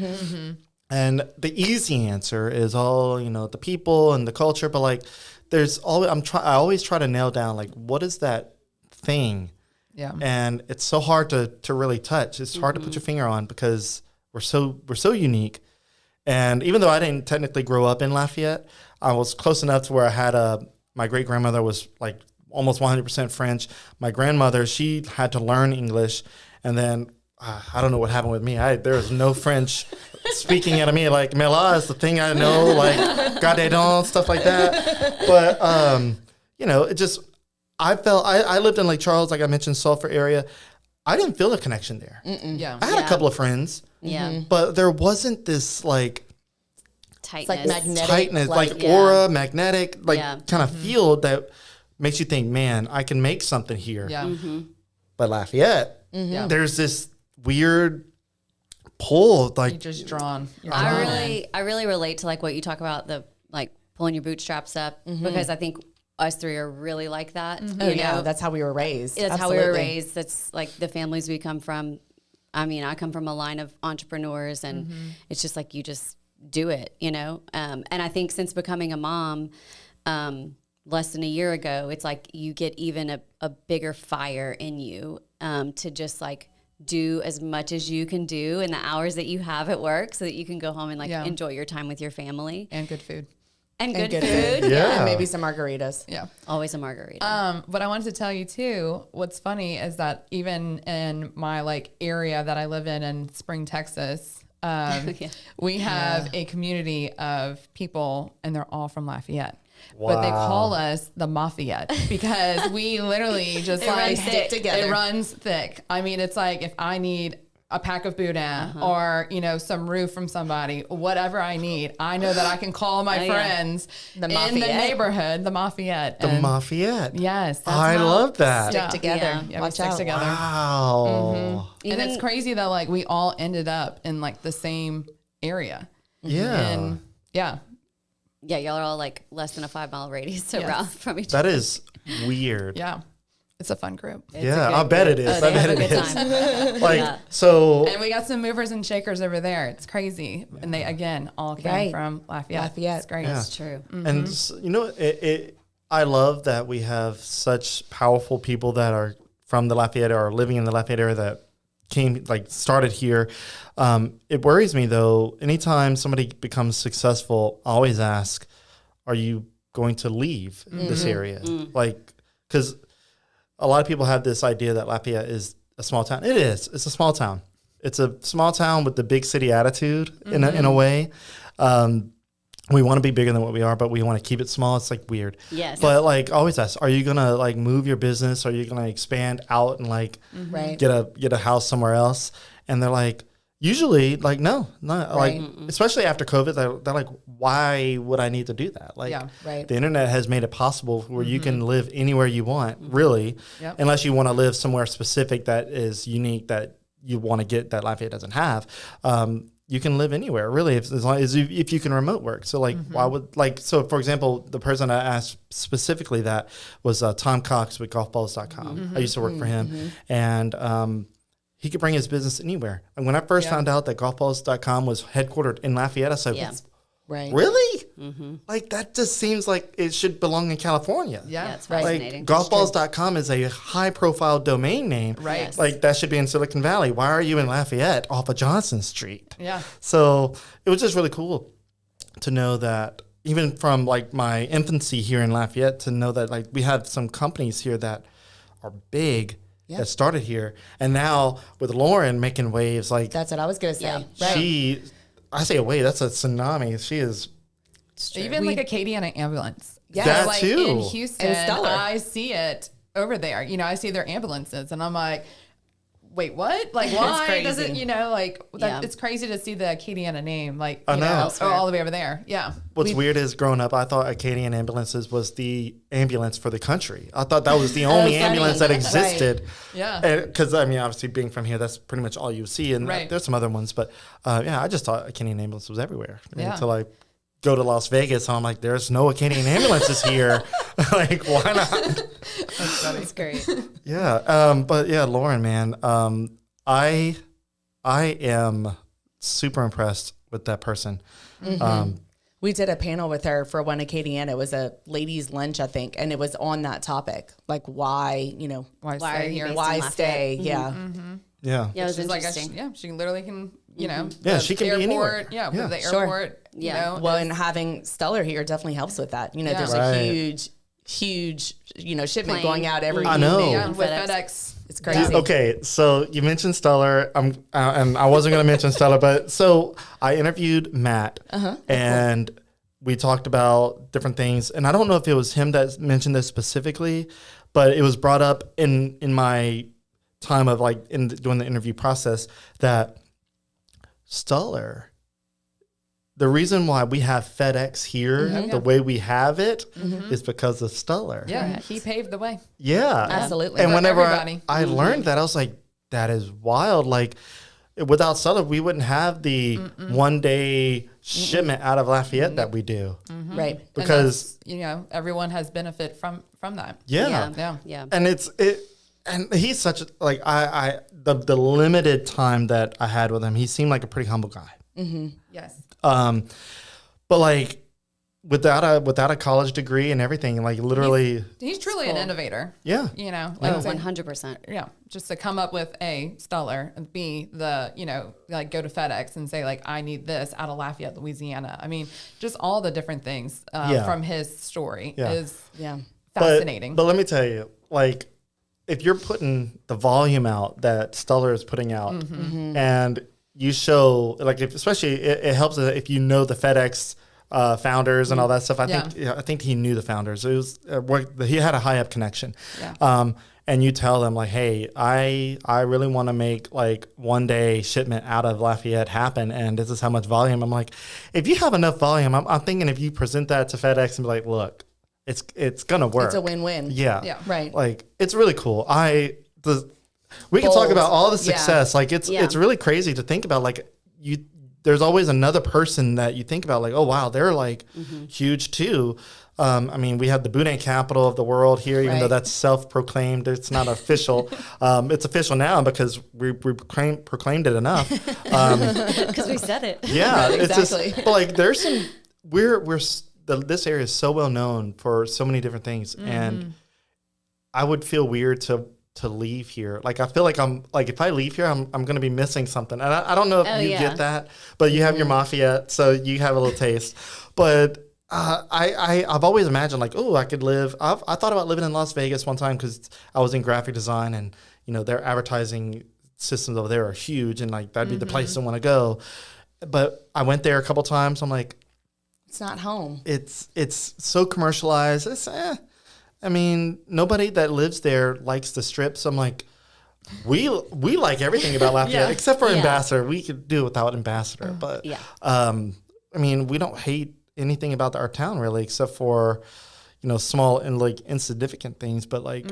And the easy answer is the people and the culture. But like, there's always, I always try to nail down, like, what is that thing? Yeah. And it's so hard to really touch. It's hard to put your finger on because we're so unique. And even though I didn't technically grow up in Lafayette, I was close enough to where I had my great grandmother was like almost 100% French. My grandmother, she had to learn English, and then I don't know what happened with me. There was no French speaking out of me. Like Mela is the thing I know, like Gadedon, stuff like that. But it just. I lived in Lake Charles, like I mentioned, Sulphur area. I didn't feel the connection there. Yeah. I had a couple of friends, but there wasn't this like Tightness. Like magnetic. like aura, magnetic, like kind of feel that makes you think, man, I can make something here. Yeah. But Lafayette, there's this weird pull, like You're just drawn. I really relate to like what you talk about, the like pulling your bootstraps up, because I think us three are really like that. Oh, yeah. That's how we were raised. That's how we were raised. That's like the families we come from. I mean, I come from a line of entrepreneurs, and it's just like you just do it, And I think since becoming a mom less than a year ago, it's like you get even a bigger fire in you to just like do as much as you can do in the hours that you have at work so that you can go home and like enjoy your time with your family. And good food. And good food. Yeah. And maybe some margaritas. Yeah. Always a margarita. But I wanted to tell you too, what's funny is that even in my like area that I live in Spring, Texas, we have a community of people, and they're all from Lafayette. But they call us the Mafia because we literally just like stick together. It runs thick. I mean, it's like if I need a pack of Boudin or, some roof from somebody, whatever I need, I know that I can call my friends in the neighborhood, the Mafia. the Lafayette. Yes. I love that. Stick together. Yeah, we Watch stick out. together. Wow. And it's crazy that like we all ended up in like the same area. Yeah. And yeah. Yeah, y'all are all like less than a 5 mile radius around from each That other. is weird. Yeah. It's a fun group. Yeah, I bet it is. Oh, I they have bet a it good is. time. Like, Yeah. so And we got some movers and shakers over there. It's crazy. And they, again, all came Right. from Lafayette. Lafayette. It's great. Yeah. That's true. And you know, I love that we have such powerful people that are from the Lafayette or are living in the Lafayette area that started here. It worries me though. Anytime somebody becomes successful, I always ask, "Are you going to leave this area?" Like, because a lot of people have this idea that Lafayette is a small town. It is. It's a small town. It's a small town with the big city attitude in a way. We want to be bigger than what we are, but we want to keep it small. It's like weird. Yes. But like always ask, are you gonna like move your business? Are you gonna expand out and like Right. get a house somewhere else? And they're like, usually like no, not like especially after COVID, they're like, why would I need to do that? Like Yeah. Right. the internet has made it possible where you can live anywhere you want, really, Yep. unless you want to live somewhere specific that is unique that you want to get that Lafayette doesn't have. You can live anywhere, really, as long as if you can remote work. So, like, why would so? For example, the person I asked specifically that was Tom Cox with golfballs.com. I used to work for him, and he could bring his business anywhere. And when I first found out that golfballs.com was headquartered in Lafayette, I said, Yeah. Right. "Really? Like that just seems like it should belong in California." Yeah. Yeah, it's Like fascinating. golfballs.com is a high profile domain name. Right. Yes. Like that should be in Silicon Valley. Why are you in Lafayette off of Johnson Street? Yeah. So it was just really cool to know that even from like my infancy here in Lafayette to know that like we have some companies here that are big that started here. And now with Lauren making waves, like That's what I was gonna say. Yeah. Right. I say a wave, that's a tsunami. She is Even like Acadiana ambulance. Yeah. That like too. in Houston, And Stellar. I see it over there. You know, I see their ambulances and I'm like, wait, what? Like, why does it, crazy. you know, like, Yeah. it's crazy to see the Acadiana name, like, I you know. know, Elsewhere. all the way over there. Yeah. What's weird is growing up, I thought Acadian ambulances was the ambulance for the country. I thought that was the only funny. ambulance that Right. existed. Yeah. Because, I mean, obviously being from here, that's pretty much all you see. And Right. there's some other ones. But, yeah, I just thought Acadian ambulance was everywhere. Yeah. Until I go to Las Vegas, and I'm like, there's no Acadian ambulances here. Like, why not? That's great. Yeah. But, yeah, Lauren, man, I am super impressed with that person. We did a panel with her for One Acadiana. It was a ladies' lunch, I think, and it was on that topic, like why, Why Why are stay you here? based why in stay? Lafayette? Yeah, Yeah. Yeah, it was She's like, interesting. she literally can, you know, Yeah, the she can be anywhere. airport. Yeah, Yeah. with the Sure. airport. Yeah. You know, Well, is- and having Stellar here definitely helps with that. Yeah. There's Right. a huge, shipment Plane. going out every I know. evening. yeah, with FedEx. FedEx. It's crazy. Okay, so you mentioned Stellar. And I wasn't going to mention Stellar, but so I interviewed Matt, and we talked about different things. And I don't know if it was him that mentioned this specifically, but it was brought up in my time of like doing the interview process that Stellar. The reason why we have FedEx here the way we have it is because of Stellar. Yeah, Correct. he paved the way. Yeah. Absolutely. And For whenever everybody. I learned that, I was like, that is wild. Like, without Sutter, we wouldn't have the one day shipment out of Lafayette that we do. Right. And Because, that's, you know, everyone has benefit from that. yeah. Yeah. Yeah. And and he's such a, like, the limited time that I had with him, he seemed like a pretty humble guy. Yes. But like, without a college degree and everything, like literally, He's truly an innovator. yeah. You know, Oh, like to- 100%. yeah, just to come up with A, Stellar, and B, like go to FedEx and say like, I need this out of Lafayette, Louisiana. I mean, just all the different things Yeah. from his story Yeah. is Yeah. fascinating. But let me tell you, like, if you're putting the volume out that Stellar is putting out, and you show, like, especially it helps if you know the FedEx founders and all that stuff. I think he knew the founders. It was he had a high up connection. Yeah. And you tell them like, hey, I really want to make like one day shipment out of Lafayette happen, and this is how much volume. I'm like, if you have enough volume, I'm thinking if you present that to FedEx and be like, look, it's gonna work. It's a win-win. Yeah. Yeah. Right. Like, it's really cool. We can talk Bold. about all the Yeah. success. Like, it's really crazy to think about. Like, there's always another person that you think about. Like, oh wow, they're like huge too. I mean, we have the boudin capital of the world here, even though Right. that's self-proclaimed. It's not official. It's official now because we proclaimed it enough. Because we said it. Yeah, it's Exactly. just but like there's some this area is so well known for so many different things, and I would feel weird to leave here. Like I feel like I'm like if I leave here, I'm gonna be missing something, and I don't know if you get that, but you have your Lafayette, so you have a little taste, but. I've always imagined like, oh, I could live. I thought about living in Las Vegas one time because I was in graphic design, and their advertising systems over there are huge, and like that'd be the place I want to go. But I went there a couple times. I'm like, It's not home. it's so commercialized. I mean, nobody that lives there likes the Strip. So I'm like, we like everything about Lafayette except for Ambassador. We could do without Ambassador, but I mean, we don't hate anything about our town really, except for small and like insignificant things. But like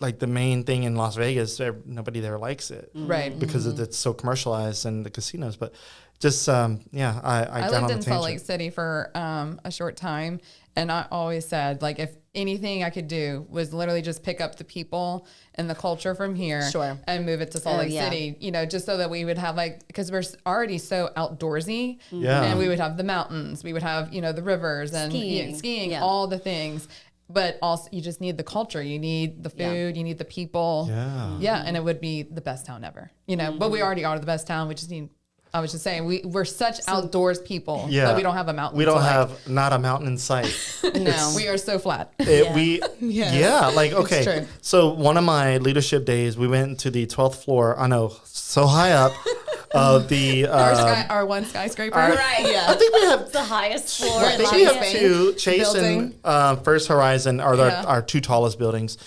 like the main thing in Las Vegas, nobody there likes it, Right. Because it's so commercialized and the casinos. But just I lived in Salt Lake City for a short time, and I always said like if anything I could do was literally just pick up the people and the culture from here Sure. and move it to Salt Lake City, just so that we would have like, because we're already so outdoorsy, and we would have the mountains, we would have the rivers and skiing, all the things. But also, you just need the culture. You need the food. You need the people. And it would be the best town ever. But we already are the best town. We just need. I was just saying, we're such outdoors people that we don't have a mountain. We don't have not a mountain in sight. No, we are so flat. Like, okay. So one of my leadership days, we went to the 12th floor. I know, so high up of the... our one skyscraper. Right. Yeah. I think we have... The highest floor. I in think we have Lafayette. two. Chase and First Horizon are our two tallest buildings.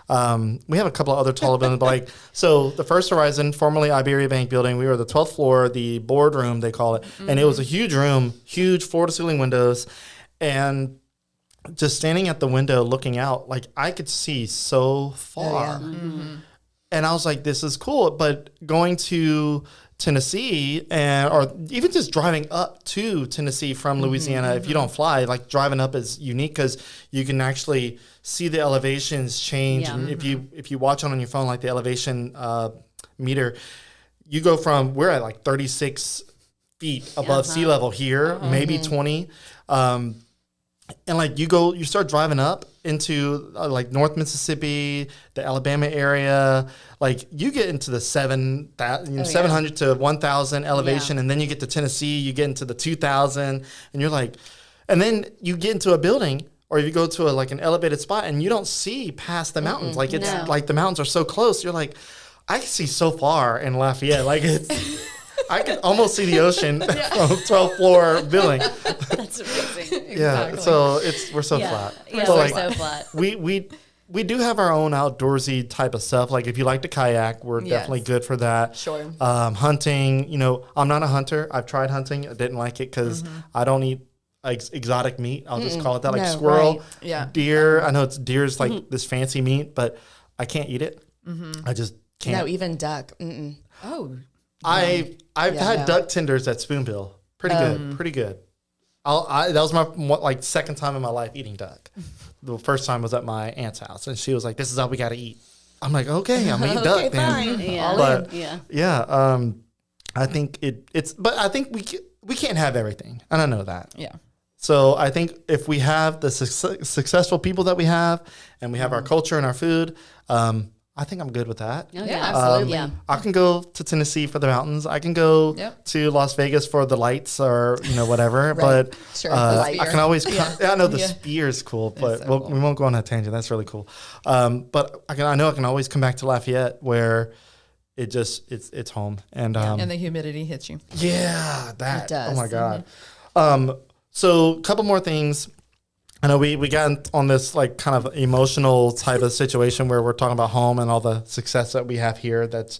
We have a couple of other taller buildings, but like, so the First Horizon, formerly Iberia Bank building, we were the 12th floor, the boardroom, they call it. And it was a huge room, huge floor to ceiling windows. And just standing at the window looking out, like I could see so far. And I was like, this is cool. But going to Tennessee or even just driving up to Tennessee from Louisiana, if you don't fly, like driving up is unique because you can actually see the elevations change. And if you watch on your phone, like the elevation meter, you go from, we're at like 36 feet above sea level here, maybe 20. And like you start driving up into like North Mississippi, the Alabama area, like you get into the 700 to 1,000 elevation, and then you get to Tennessee, you get into the 2,000, and you're like, and then you get into a building or you go to an elevated spot and you don't see past the mountains. Like it's like the mountains are so close. You're like, I can see so far in Lafayette. Like I can almost see the ocean from 12th floor building. That's amazing. Yeah, so we're so flat. Yeah, so we're like, so flat. We do have our own outdoorsy type of stuff. Like if you like to kayak, we're definitely good for that. Sure. Hunting, I'm not a hunter. I've tried hunting. I didn't like it because I don't eat exotic meat. I'll just call it that, like squirrel, deer. I know deer's like this fancy meat, but I can't eat it. I just can't. No, even duck. Oh, I've had duck tenders at Spoonbill. Pretty good. That was my second time in my life eating duck. The first time was at my aunt's house, and she was like, "This is all we got to eat." I'm like, "Okay, I'm eating duck then." Yeah. But I think but I think we can't have everything, and I know that. yeah. So I think if we have the successful people that we have, and we have our culture and our food, I think I'm good with that. Oh, Yeah, absolutely. I can go to Tennessee for the mountains. I can go to Las Vegas for the lights or whatever. But Sure. I can always. I know the spear is cool, but so cool. we won't go on that tangent. That's really cool. But I know I can always come back to Lafayette where it's home and And the humidity hits you. that It does. Oh my god. So a couple more things. I know we got on this like kind of emotional type of situation where we're talking about home and all the success that we have here that's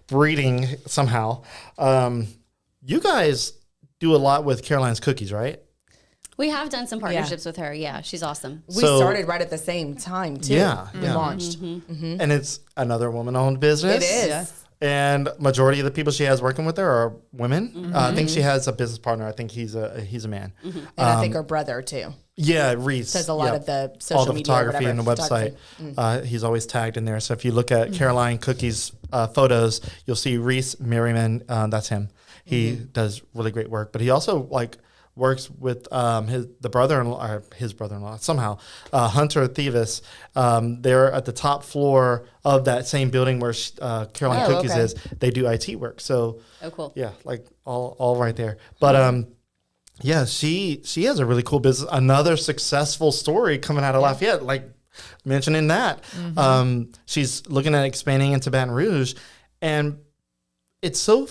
breeding somehow. You guys do a lot with Caroline's Cookies, right? We have done some partnerships with her. Yeah, she's awesome. We So- started right at the same time, too. Yeah, We yeah. launched. And it's another woman-owned business. It is. Yes. And majority of the people she has working with her are women. I think she has a business partner. I think he's a man. And I think her brother, too. Yeah, Reese Does a lot of the social all the media, photography whatever, and the website. He's always tagged in there. So if you look at Caroline Cookie's photos, you'll see Reese Merriman. That's him. He does really great work, but he also like works with his brother-in-law somehow, Hunter Thievis. They're at the top floor of that same building where Caroline Cookies okay. is. They do IT work. So cool. yeah, like all right there. But yeah, she has a really cool business. Another successful story coming out of Lafayette, like mentioning that. She's looking at expanding into Baton Rouge, and it's so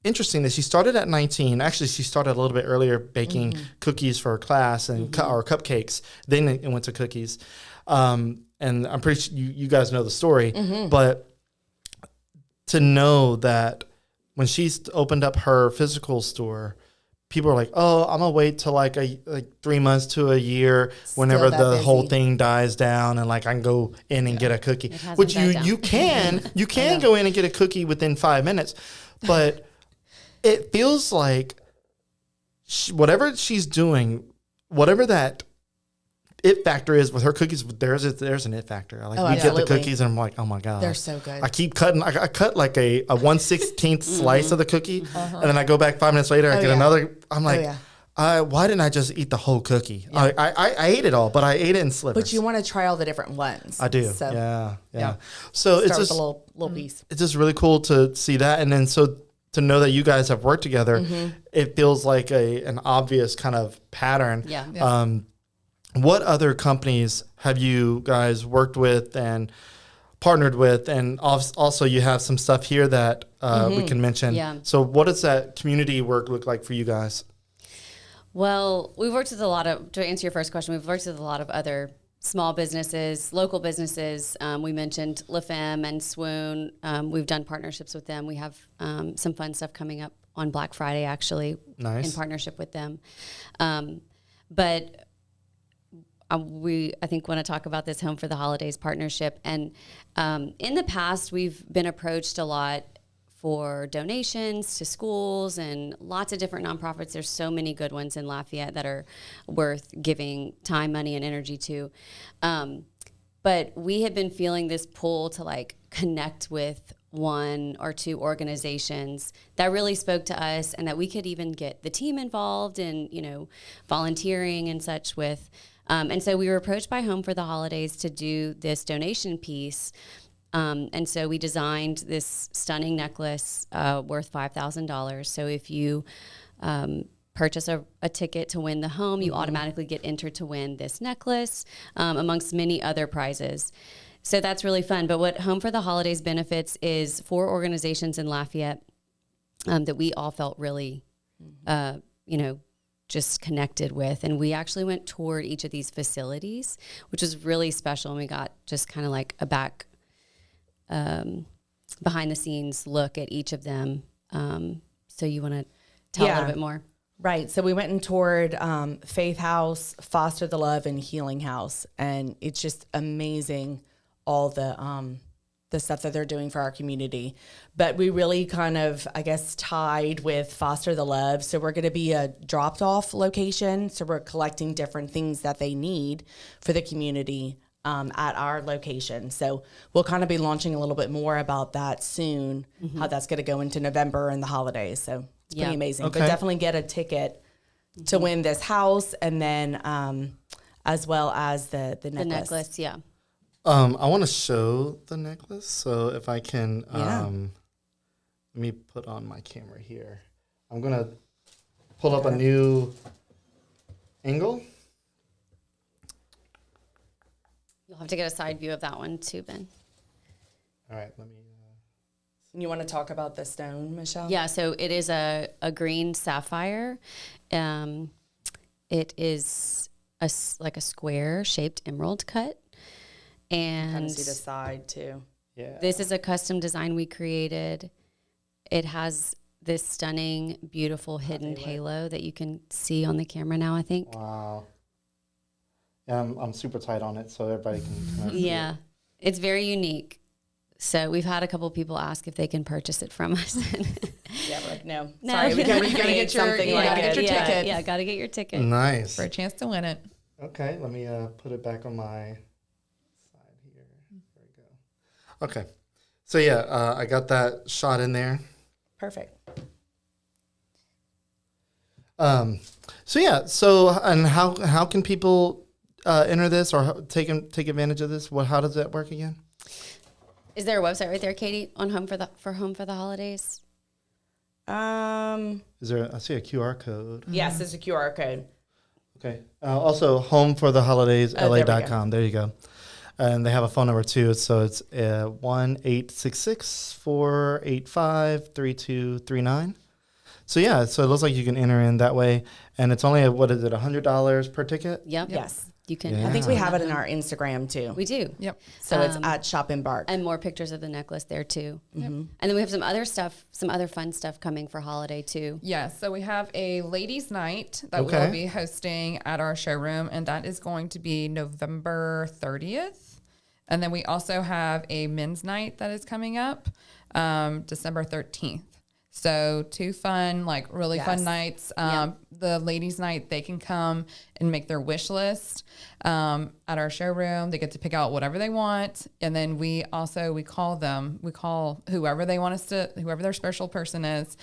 interesting that she started at 19. Actually, she started a little bit earlier baking cookies for her class and or cupcakes. Then it went to cookies. And I'm pretty sure you guys know the story, but to know that when she's opened up her physical store, people are like, "Oh, I'm gonna wait till like 3 months to a year, whenever the whole thing dies down, and like I can go in and get a cookie." Which you can go in and get a cookie within 5 minutes, but it feels like whatever she's doing, whatever that it factor is with her cookies, there's an it factor. Like we get the cookies and I'm like, oh my God. They're so good. I keep cutting. I cut like a 1/16 slice of the cookie, and then I go back 5 minutes later, I get another. I'm like, why didn't I just eat the whole cookie? Yeah. I ate it all, but I ate it in slivers. But you want to try all the different ones. I do. So, yeah. So it's just a little piece. It's just really cool to see that. And then to know that you guys have worked together, it feels like an obvious kind of pattern. Yeah. What other companies have you guys worked with and partnered with? And also you have some stuff here that we can mention. Yeah. So what does that community work look like for you guys? Well, we've worked with to answer your first question, we've worked with a lot of other small businesses, local businesses. We mentioned La Femme and Swoon. We've done partnerships with them. We have some fun stuff coming up on Black Friday, actually, in partnership with them. But we, I think, want to talk about this Home for the Holidays partnership. And in the past, we've been approached a lot for donations to schools and lots of different nonprofits. There's so many good ones in Lafayette that are worth giving time, money, and energy to. But we had been feeling this pull to like connect with one or two organizations that really spoke to us, and that we could even get the team involved in, volunteering and such with. And so we were approached by Home for the Holidays to do this donation piece. And so we designed this stunning necklace worth $5,000. So if you purchase a ticket to win the home, you automatically get entered to win this necklace, amongst many other prizes. So that's really fun. But what Home for the Holidays benefits is 4 organizations in Lafayette that we all felt really, just connected with. And we actually went toward each of these facilities, which was really special. And we got just kind of like a behind the scenes look at each of them. So you want to tell a little bit more? Right. So we went and toured Faith House, Foster the Love, and Healing House. And it's just amazing, all the stuff that they're doing for our community. But we really kind of, I guess, tied with Foster the Love. So we're going to be a dropped off location. So we're collecting different things that they need for the community at our location. So we'll kind of be launching a little bit more about that soon, how that's going to go into November and the holidays. So it's pretty amazing. Okay. But definitely get a ticket to win this house, and then as well as the necklace. The necklace, yeah. I want to show the necklace. So if I can, let me put on my camera here. I'm going to pull up a new angle. You'll have to get a side view of that one too, Ben. All right, let me. You want to talk about the stone, Michelle? Yeah, so it is a green sapphire. It is like a square shaped emerald cut. And kind of see the side too. Yeah. This is a custom design we created. It has this stunning, beautiful hidden halo that you can see on the camera now, I think. Wow. Yeah, I'm super tight on it, so everybody can kind of see it. It's very unique. So we've had a couple people ask if they can purchase it from us. Yeah, we're like, no. No. Sorry, we can't recreate get your- something you like gotta it. get your ticket. Yeah, got to get your ticket. Nice. For a chance to win it. Okay, let me put it back on my side here. There we go. Okay. So yeah, I got that shot in there. Perfect. So yeah, and how can people enter this or take advantage of this? How does that work again? Is there a website right there, Katie, on Home for the Holidays? Is there? I see a QR code. Yes, it's a QR code. Okay. Also, homefortheholidays.la.com. Oh, There you go. And they have a phone number too. So it's 1-866-485-3239. So yeah, so it looks like you can enter in that way, and it's only what is it, $100 per ticket? Yep. Yes. You can. Yeah. I think we have it in our Instagram too. We do. Yep. So it's at Shop Embark. And more pictures of the necklace there too. Yep. And then we have some other stuff, some other fun stuff coming for holiday too. Yeah, so we have a ladies' night that Okay. we'll be hosting at our showroom, and that is going to be November 30th. And then we also have a men's night that is coming up December 13th. So 2 fun, like really fun Yes. nights. The ladies' night, they can come and make their wish list at our showroom. They get to pick out whatever they want. And then we call whoever they want us to, whoever their special person is,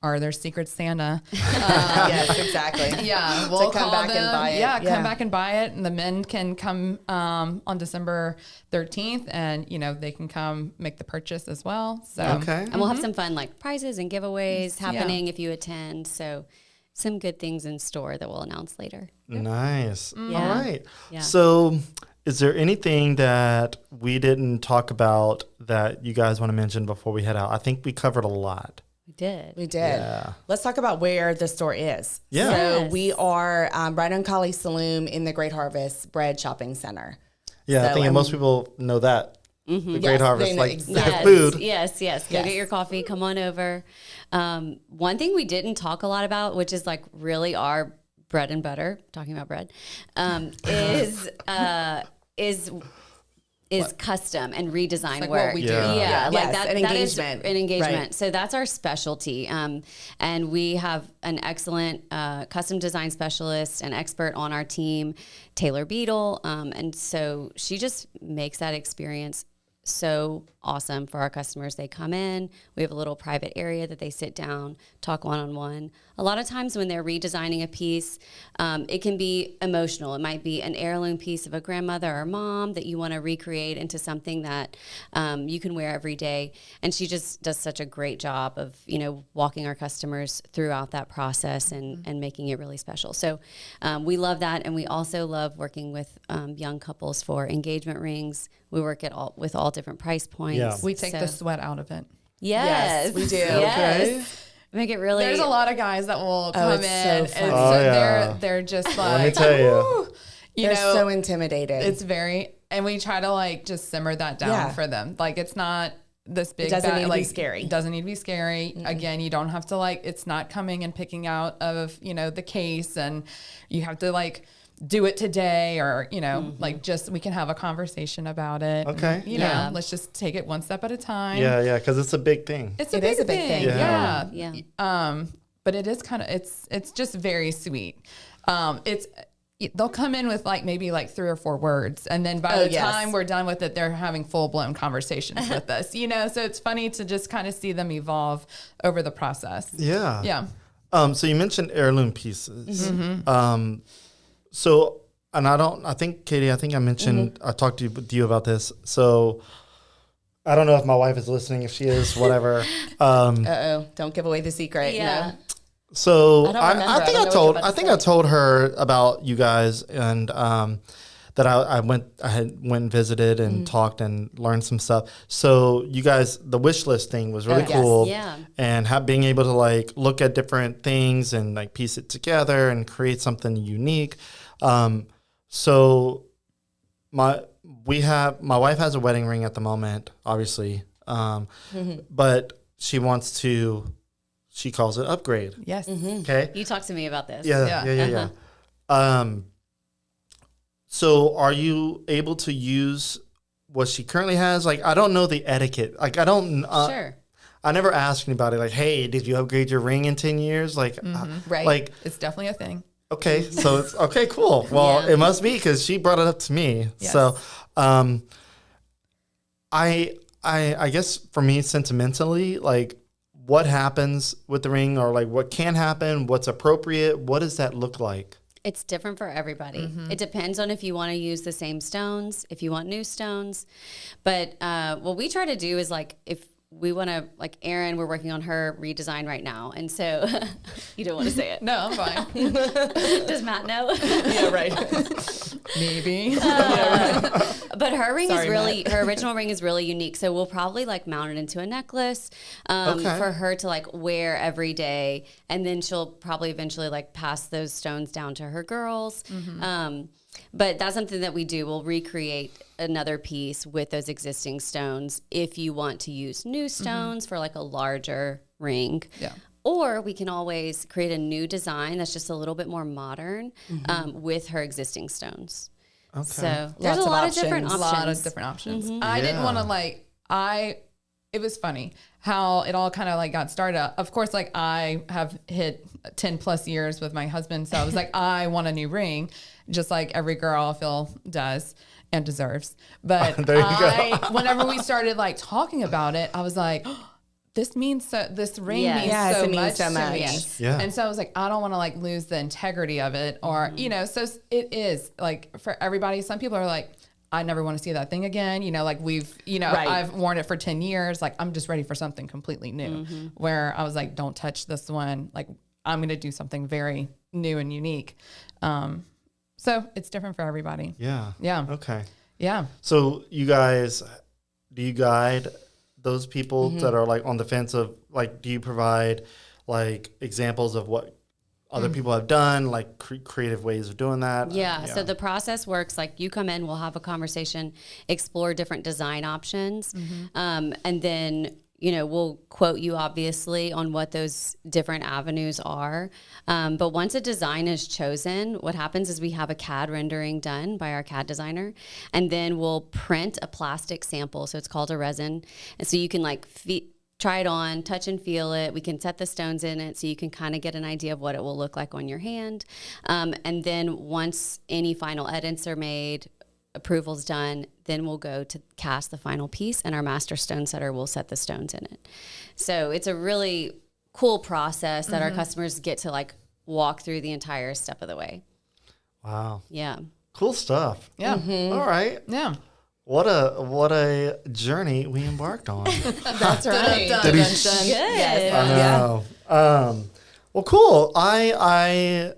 or their secret Santa. Yes, exactly. Yeah, we'll come call back them. and buy it. Yeah, Yeah. come back and buy it, and the men can come on December 13th, and they can come make the purchase as well. So Okay. And we'll have some fun like prizes and giveaways happening if you attend. So some good things in store that we'll announce later. Nice. Yeah. All right. Yeah. So is there anything that we didn't talk about that you guys want to mention before we head out? I think we covered a lot. We did. We did. Yeah. Let's talk about where the store is. Yeah. So Yes. we are right on Kali Saloon in the Great Harvest Bread Shopping Center. Yeah, I So, think most people know that. The Great Yes, Harvest, they know like exactly. their food. Yes. Go Yes. get your coffee. Come on over. One thing we didn't talk a lot about, which is like really our bread and butter, talking about bread, is custom and redesign like work. what we do. Yeah. Yeah, like Yes, that. an That is engagement. an engagement. Right. So that's our specialty. And we have an excellent custom design specialist and expert on our team, Taylor Beadle. And so she just makes that experience so awesome for our customers. They come in, we have a little private area that they sit down, talk one-on-one. A lot of times when they're redesigning a piece, it can be emotional. It might be an heirloom piece of a grandmother or mom that you want to recreate into something that you can wear every day. And she just does such a great job of, walking our customers throughout that process and making it really special. So we love that. And we also love working with young couples for engagement rings. We work with all different price points. Yeah. we take the sweat out of it. Yes, Yes, we do. Yes. Okay. Make it really. There's a lot of guys that will come it's so in, fun. and Oh, so yeah. they're just like, Let me tell you. "Woo." They're so intimidated. It's very, and we try to like just simmer that down Yeah. for them. Like it's not this big. doesn't need to be like, scary. It doesn't need to be scary. Again, you don't have to like. It's not coming and picking out of the case, and you have to like do it today, or like just we can have a conversation about it. Okay. Yeah. Let's just take it one step at a time. Yeah, because it's a big thing. It's It is a big thing. Yeah. Yeah. But it is kind of it's just very sweet. They'll come in with like maybe like 3 or 4 words, and then by the yes. time we're done with it, they're having full blown conversations with us. So it's funny to just kind of see them evolve over the process. Yeah. Yeah. So you mentioned heirloom pieces. So, and I think, Katie, I mentioned, I talked to you about this. So I don't know if my wife is listening. If she is, whatever. Uh-oh. Don't give away the secret. Yeah. No. So I don't I remember. think I I don't know what told you're about I to think say. I told her about you guys, and that I went and visited and talked and learned some stuff. So you guys, the wish list thing was really yes. cool. Yeah. And being able to like look at different things and like piece it together and create something unique. So my wife has a wedding ring at the moment, obviously. But she wants to, she calls it upgrade. Yes. Okay. You talked to me about this. Yeah. So are you able to use what she currently has? Like, I don't know the etiquette. Like, I don't, Sure. I never asked anybody like, hey, did you upgrade your ring in 10 years? Like, Right. like, It's definitely a thing. Okay, so it's okay, cool. Well, Yeah. it must be because she brought it up to me. Yes. So, I guess for me, sentimentally, like, what happens with the ring, or like what can happen, what's appropriate, what does that look like? It's different for everybody. It depends on if you want to use the same stones, if you want new stones. But what we try to do is, like, if we want to, like, Erin, we're working on her redesign right now. And so you don't want to say it. No, I'm fine. Does Matt know? Yeah, right. Maybe. But her ring Sorry, is really, her original ring is really unique. So we'll probably, like, mount it into a necklace Okay. for her to, like, wear every day. And then she'll probably eventually, like, pass those stones down to her girls. But that's something that we do. We'll recreate another piece with those existing stones if you want to use new stones for, like, a larger ring. Yeah. Or we can always create a new design that's just a little bit more modern with her existing stones. Okay. So there's Lots a of lot of different options. A options. lot of different options. I didn't Yeah. want to like, it was funny how it all kind of like got started. Of course, like I have hit 10 plus years with my husband. So I was like, I want a new ring, just like every girl I feel does and deserves. But There you go. whenever we started like talking about it, I was like, this means so, this ring Yes. means Yes, so it means much so to much. me. Yes. Yeah. And so I was like, I don't want to like lose the integrity of it, or, you know, so it is like for everybody, some people are like, I never want to see that thing again. You know, like we've, you know, Right. I've worn it for 10 years. Like I'm just ready for something completely new, where I was like, don't touch this one. Like I'm going to do something very new and unique. So it's different for everybody. Yeah. Yeah. Okay. Yeah. So you guys, do you guide those people that are like on the fence of, like, do you provide like examples of what other people have done, like creative ways of doing that? Yeah, so the process works like you come in, we'll have a conversation, explore different design options, and then, you know, we'll quote you obviously on what those different avenues are. But once a design is chosen, what happens is we have a CAD rendering done by our CAD designer, and then we'll print a plastic sample. So it's called a resin. And so you can like try it on, touch and feel it. We can set the stones in it so you can kind of get an idea of what it will look like on your hand. And then once any final edits are made, approval's done, then we'll go to cast the final piece, and our master stone setter will set the stones in it. So it's a really cool process that our customers get to like walk through the entire step of the way. Wow. Yeah. Cool stuff. Yeah. All right. Yeah. What a journey we embarked on. That's right. Did he- Good. I know. Well, cool. I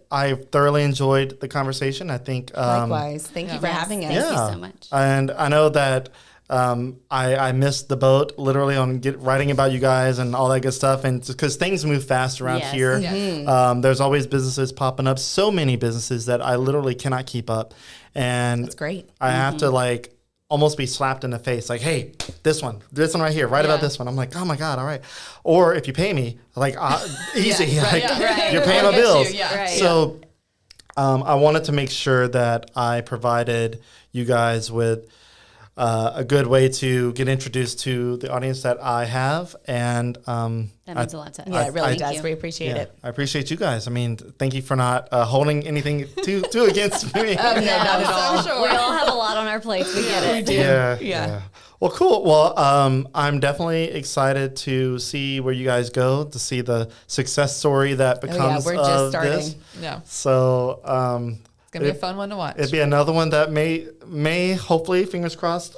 thoroughly enjoyed the conversation. I think Likewise. Thank you for having us. Thank you so much. And I know that I missed the boat literally on writing about you guys and all that good stuff. And because things move fast around Yes. here, Yes. there's always businesses popping up. So many businesses that I literally cannot keep up. And That's great. I have to like almost be slapped in the face, like, hey, this one right here, write about this one. I'm like, oh my God, all right. Or if you pay me, like, easy, like, right. you're paying We'll my get bills. you, yeah. Right. So I wanted to make sure that I provided you guys with a good way to get introduced to the audience that I have. And That means a lot to us. Yeah, it really Thank does. you. We appreciate yeah, it. I appreciate you guys. I mean, thank you for not holding anything too against me. No, not at all. So sure. We all have a lot on our plates. We get it. Yeah. Well, cool. Well, I'm definitely excited to see where you guys go, to see the success story that becomes we're just of starting. this. Yeah. So It's going to be a fun one to watch. it'd be another one that may hopefully, fingers crossed,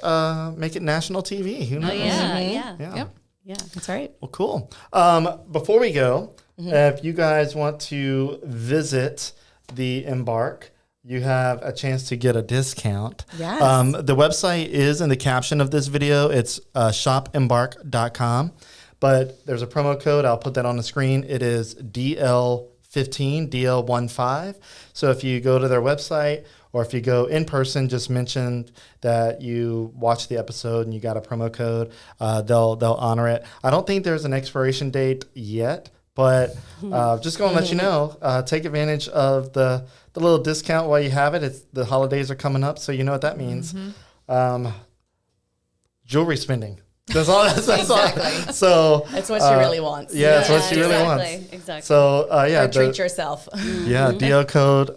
make it national TV. Who knows? Oh, yeah, yeah. Yeah. Yep. Yeah. That's right. Well, cool. Before we go, if you guys want to visit the Embark, you have a chance to get a discount. Yes. The website is in the caption of this video. It's shopembark.com. But there's a promo code. I'll put that on the screen. It is DL15, DL15. So if you go to their website or if you go in person, just mention that you watched the episode and you got a promo code. They'll honor it. I don't think there's an expiration date yet, but just going to let you know, take advantage of the little discount while you have it. The holidays are coming up, so you know what that means. Jewelry spending. That's all. That's Exactly. all. So That's what she really wants. Yeah, that's what she really exactly, wants. Exactly. So Or treat yourself. yeah, DL code,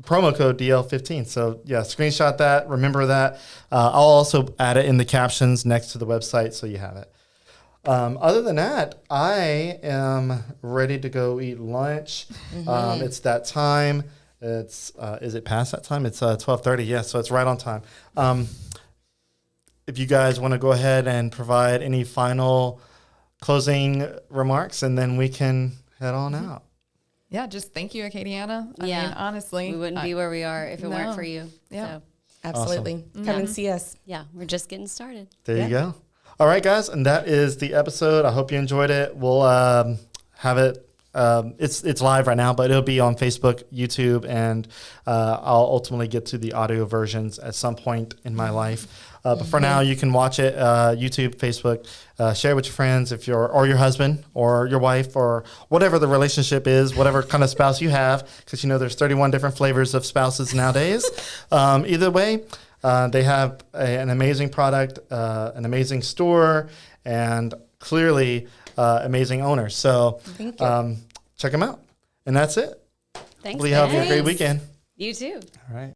promo code DL15. So yeah, screenshot that. Remember that. I'll also add it in the captions next to the website, so you have it. Other than that, I am ready to go eat lunch. It's that time. It's is it past that time? It's 12:30. Yeah, so it's right on time. If you guys want to go ahead and provide any final closing remarks, and then we can head on out. Yeah, just thank you, Acadiana. I mean, honestly, we wouldn't be where we are if it weren't for you. Yeah. So, Absolutely. Come and see us. yeah, we're just getting started. There you go. All right, guys, and that is the episode. I hope you enjoyed it. We'll have it. It's live right now, but it'll be on Facebook, YouTube, and I'll ultimately get to the audio versions at some point in my life. But for now, you can watch it YouTube, Facebook, share it with your friends if or your husband or your wife or whatever the relationship is, whatever kind of spouse you have, because there's 31 different flavors of spouses nowadays. Either way, they have an amazing product, an amazing store, and clearly amazing owners. So check them out. And that's it. Thanks. Hopefully you have a great weekend. You too. All right.